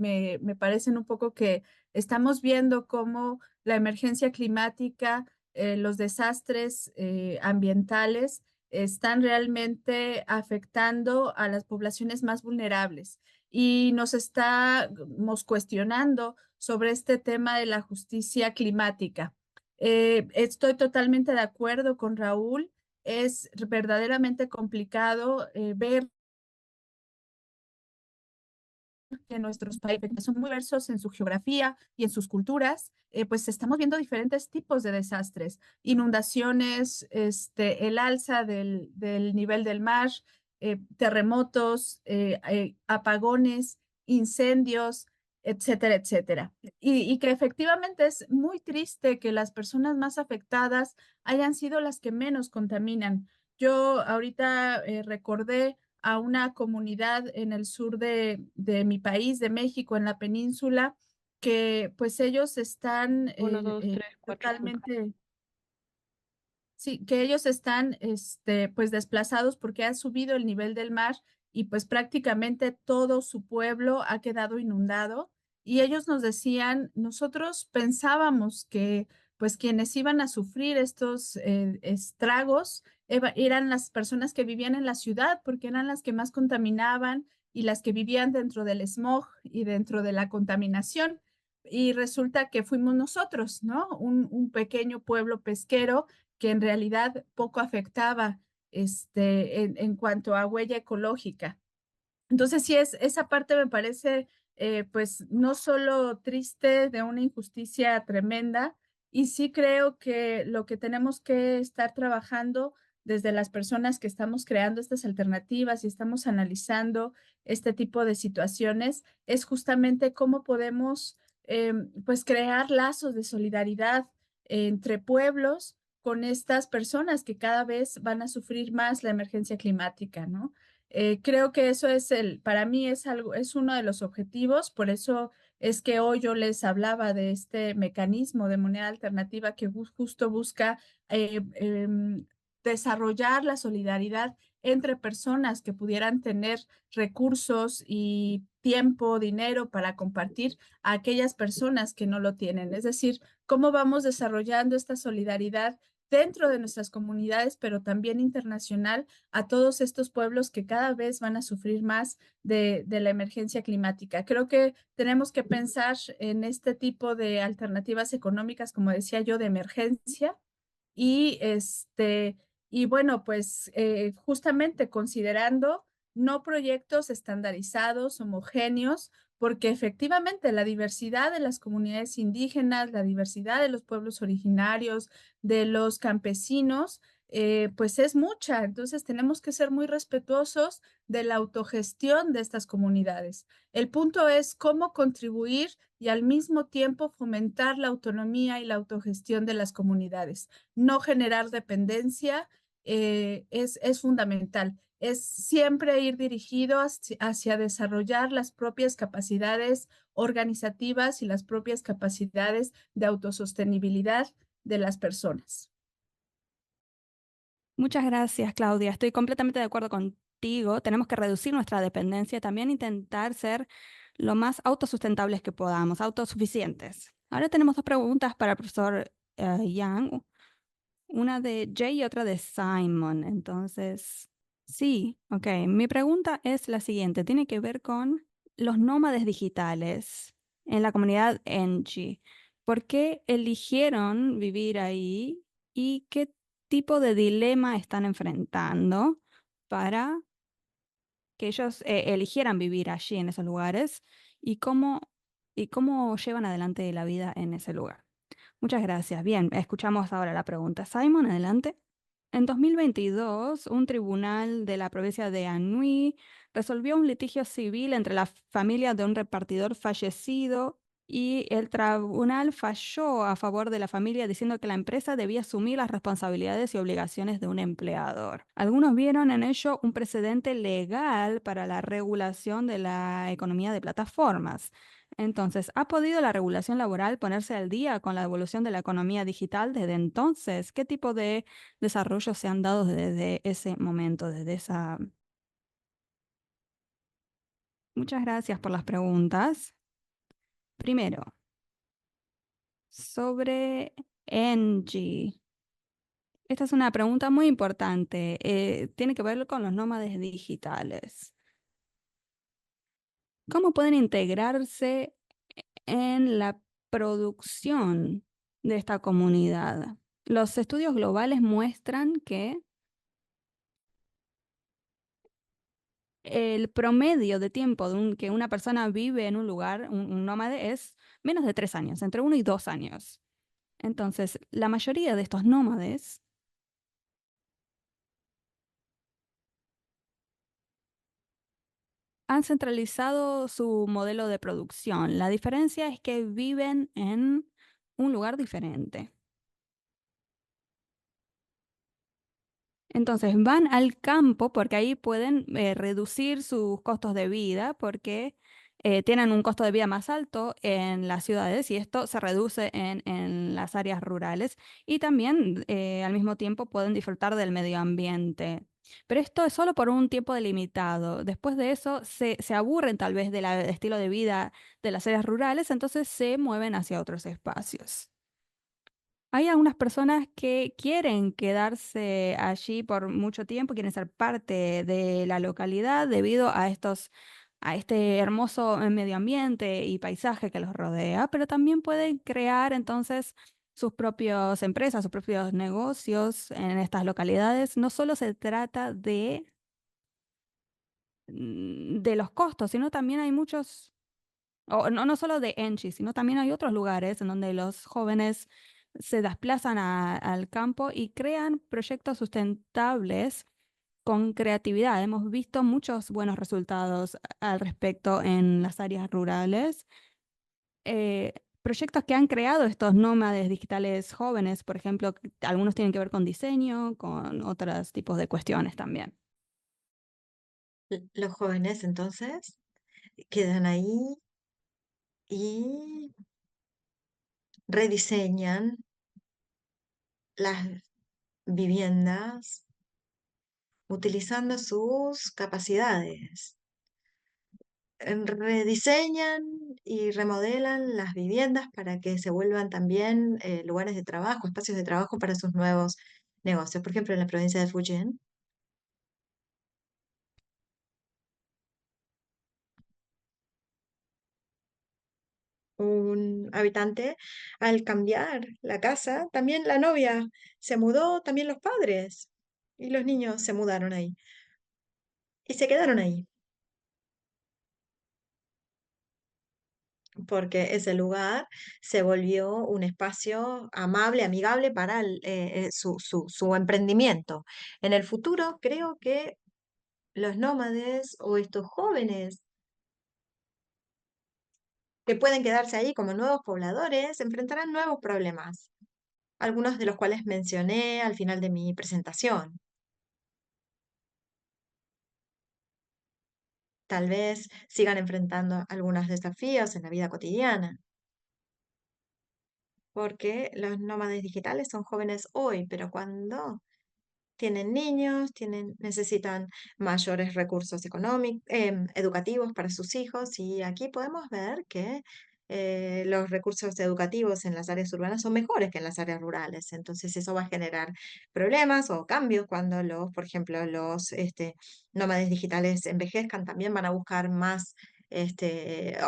parecen un poco que estamos viendo cómo la emergencia climática, los desastres ambientales están realmente afectando a las poblaciones más vulnerables. Y nos estamos cuestionando sobre este tema de la justicia climática. Estoy totalmente de acuerdo con Raúl. Es verdaderamente complicado ver que nuestros países son muy diversos en su geografía y en sus culturas, pues estamos viendo diferentes tipos de desastres, inundaciones, el alza del nivel del mar, terremotos, apagones, incendios, etcétera, etcétera. Y que efectivamente es muy triste que las personas más afectadas hayan sido las que menos contaminan. Yo ahorita recordé a una comunidad en el sur de mi país, de México, en la península, que pues ellos están 1, 2, 3, 4, 5. totalmente, sí, que ellos están pues desplazados porque ha subido el nivel del mar y pues prácticamente todo su pueblo ha quedado inundado. Y ellos nos decían, nosotros pensábamos que pues quienes iban a sufrir estos estragos eran las personas que vivían en la ciudad porque eran las que más contaminaban y las que vivían dentro del smog y dentro de la contaminación. Y resulta que fuimos nosotros, ¿no? Un pequeño pueblo pesquero que en realidad poco afectaba en cuanto a huella ecológica. Entonces, sí, esa parte me parece, pues, no solo triste de una injusticia tremenda, y sí creo que lo que tenemos que estar trabajando desde las personas que estamos creando estas alternativas y estamos analizando este tipo de situaciones es justamente cómo podemos, pues, crear lazos de solidaridad entre pueblos con estas personas que cada vez van a sufrir más la emergencia climática, ¿no? Creo que eso es para mí es algo, es uno de los objetivos, por eso es que hoy yo les hablaba de este mecanismo de moneda alternativa que justo busca desarrollar la solidaridad entre personas que pudieran tener recursos y tiempo, dinero para compartir a aquellas personas que no lo tienen. Es decir, cómo vamos desarrollando esta solidaridad dentro de nuestras comunidades, pero también internacional a todos estos pueblos que cada vez van a sufrir más de la emergencia climática. Creo que tenemos que pensar en este tipo de alternativas económicas, como decía yo, de emergencia y y bueno, pues justamente considerando no proyectos estandarizados, homogéneos, porque efectivamente la diversidad de las comunidades indígenas, la diversidad de los pueblos originarios, de los campesinos, pues es mucha. Entonces tenemos que ser muy respetuosos de la autogestión de estas comunidades. El punto es cómo contribuir y al mismo tiempo fomentar la autonomía y la autogestión de las comunidades. No generar dependencia es fundamental. Es siempre ir dirigido hacia desarrollar las propias capacidades organizativas y las propias capacidades de autosostenibilidad de las personas. Muchas gracias, Claudia. Estoy completamente de acuerdo contigo. Tenemos que reducir nuestra dependencia y también intentar ser lo más autosustentables que podamos, autosuficientes. Ahora tenemos dos preguntas para el profesor Yang, una de Jay y otra de Simon. Entonces, sí, ok. Mi pregunta es la siguiente. Tiene que ver con los nómades digitales en la comunidad Engie. ¿Por qué eligieron vivir ahí y qué tipo de dilema están enfrentando para que ellos eligieran vivir allí en esos lugares y cómo llevan adelante la vida en ese lugar? Muchas gracias. Bien, escuchamos ahora la pregunta. Simon, adelante. En 2022, un tribunal de la provincia de Anhui resolvió un litigio civil entre la familia de un repartidor fallecido y el tribunal falló a favor de la familia diciendo que la empresa debía asumir las responsabilidades y obligaciones de un empleador. Algunos vieron en ello un precedente legal para la regulación de la economía de plataformas. Entonces, ¿ha podido la regulación laboral ponerse al día con la evolución de la economía digital desde entonces? ¿Qué tipo de desarrollos se han dado desde ese momento, desde esa... Muchas gracias por las preguntas. Primero, sobre Engie. Esta es una pregunta muy importante. Tiene que ver con los nómades digitales. ¿Cómo pueden integrarse en la producción de esta comunidad? Los estudios globales muestran que el promedio de tiempo que una persona vive en un lugar, un nómade, es menos de 3 años, entre 1 y 2 años. Entonces, la mayoría de estos nómades han centralizado su modelo de producción. La diferencia es que viven en un lugar diferente. Entonces van al campo porque ahí pueden reducir sus costos de vida porque tienen un costo de vida más alto en las ciudades y esto se reduce en las áreas rurales y también al mismo tiempo pueden disfrutar del medio ambiente. Pero esto es solo por un tiempo delimitado. Después de eso se aburren tal vez del estilo de vida de las áreas rurales, entonces se mueven hacia otros espacios. Hay algunas personas que quieren quedarse allí por mucho tiempo, quieren ser parte de la localidad debido a este hermoso medio ambiente y paisaje que los rodea, pero también pueden crear entonces sus propias empresas, sus propios negocios en estas localidades. No solo se trata de los costos, sino también hay muchos o no solo de Enchi, sino también hay otros lugares en donde los jóvenes se desplazan al campo y crean proyectos sustentables con creatividad. Hemos visto muchos buenos resultados al respecto en las áreas rurales. Eh, Proyectos que han creado estos nómades digitales jóvenes, por ejemplo, algunos tienen que ver con diseño, con otros tipos de cuestiones también. Los jóvenes entonces quedan ahí y rediseñan las viviendas utilizando sus capacidades. Rediseñan y remodelan las viviendas para que se vuelvan también lugares de trabajo, espacios de trabajo para sus nuevos negocios. Por ejemplo, en la provincia de Fujian, un habitante, al cambiar la casa, también la novia se mudó, también los padres y los niños se mudaron ahí y se quedaron ahí, porque ese lugar se volvió un espacio amable, amigable para su emprendimiento. En el futuro, creo que los nómades o estos jóvenes que pueden quedarse ahí como nuevos pobladores enfrentarán nuevos problemas, algunos de los cuales mencioné al final de mi presentación. Tal vez sigan enfrentando algunos desafíos en la vida cotidiana, porque los nómades digitales son jóvenes hoy, pero cuando tienen niños, necesitan mayores recursos económicos, educativos para sus hijos, y aquí podemos ver que los recursos educativos en las áreas urbanas son mejores que en las áreas rurales. Entonces eso va a generar problemas o cambios cuando por ejemplo, los nómades digitales envejezcan, también van a buscar más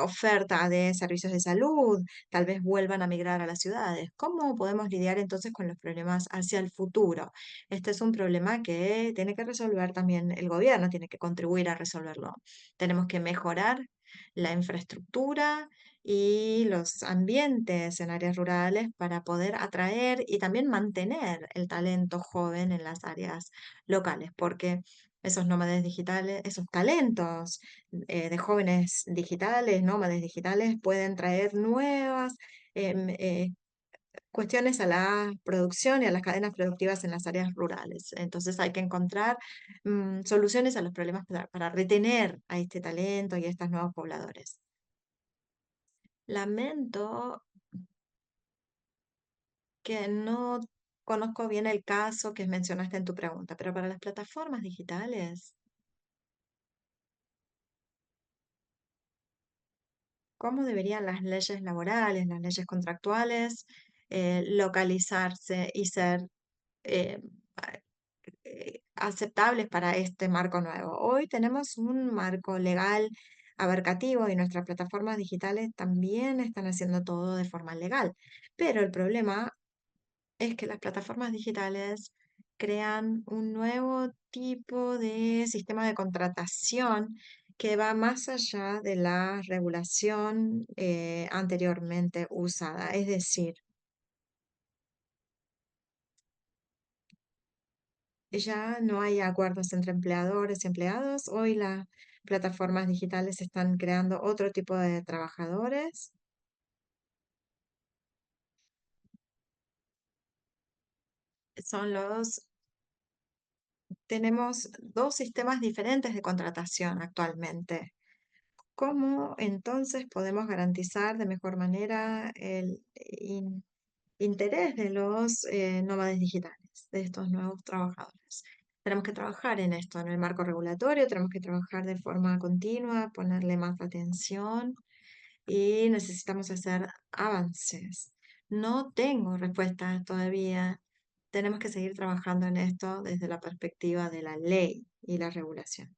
oferta de servicios de salud, tal vez vuelvan a migrar a las ciudades. ¿Cómo podemos lidiar entonces con los problemas hacia el futuro? Este es un problema que tiene que resolver también el gobierno, tiene que contribuir a resolverlo. Tenemos que mejorar la infraestructura y los ambientes en áreas rurales para poder atraer y también mantener el talento joven en las áreas locales, porque esos nómades digitales, esos talentos de jóvenes digitales, nómades digitales, pueden traer nuevas cuestiones a la producción y a las cadenas productivas en las áreas rurales. Entonces hay que encontrar soluciones a los problemas para retener a este talento y a estos nuevos pobladores. Lamento que no conozco bien el caso que mencionaste en tu pregunta, pero para las plataformas digitales, ¿cómo deberían las leyes laborales, las leyes contractuales, localizarse y ser eh, aceptables para este marco nuevo. Hoy tenemos un marco legal abarcativo y nuestras plataformas digitales también están haciendo todo de forma legal. Pero el problema es que las plataformas digitales crean un nuevo tipo de sistema de contratación que va más allá de la regulación anteriormente usada. Es decir, ya no hay acuerdos entre empleadores y empleados. Hoy las plataformas digitales están creando otro tipo de trabajadores. Tenemos dos sistemas diferentes de contratación actualmente. ¿Cómo entonces podemos garantizar de mejor manera el interés de los nómades digitales, de estos nuevos trabajadores? Tenemos que trabajar en esto, en el marco regulatorio, tenemos que trabajar de forma continua, ponerle más atención y necesitamos hacer avances. No tengo respuestas todavía. Tenemos que seguir trabajando en esto desde la perspectiva de la ley y la regulación.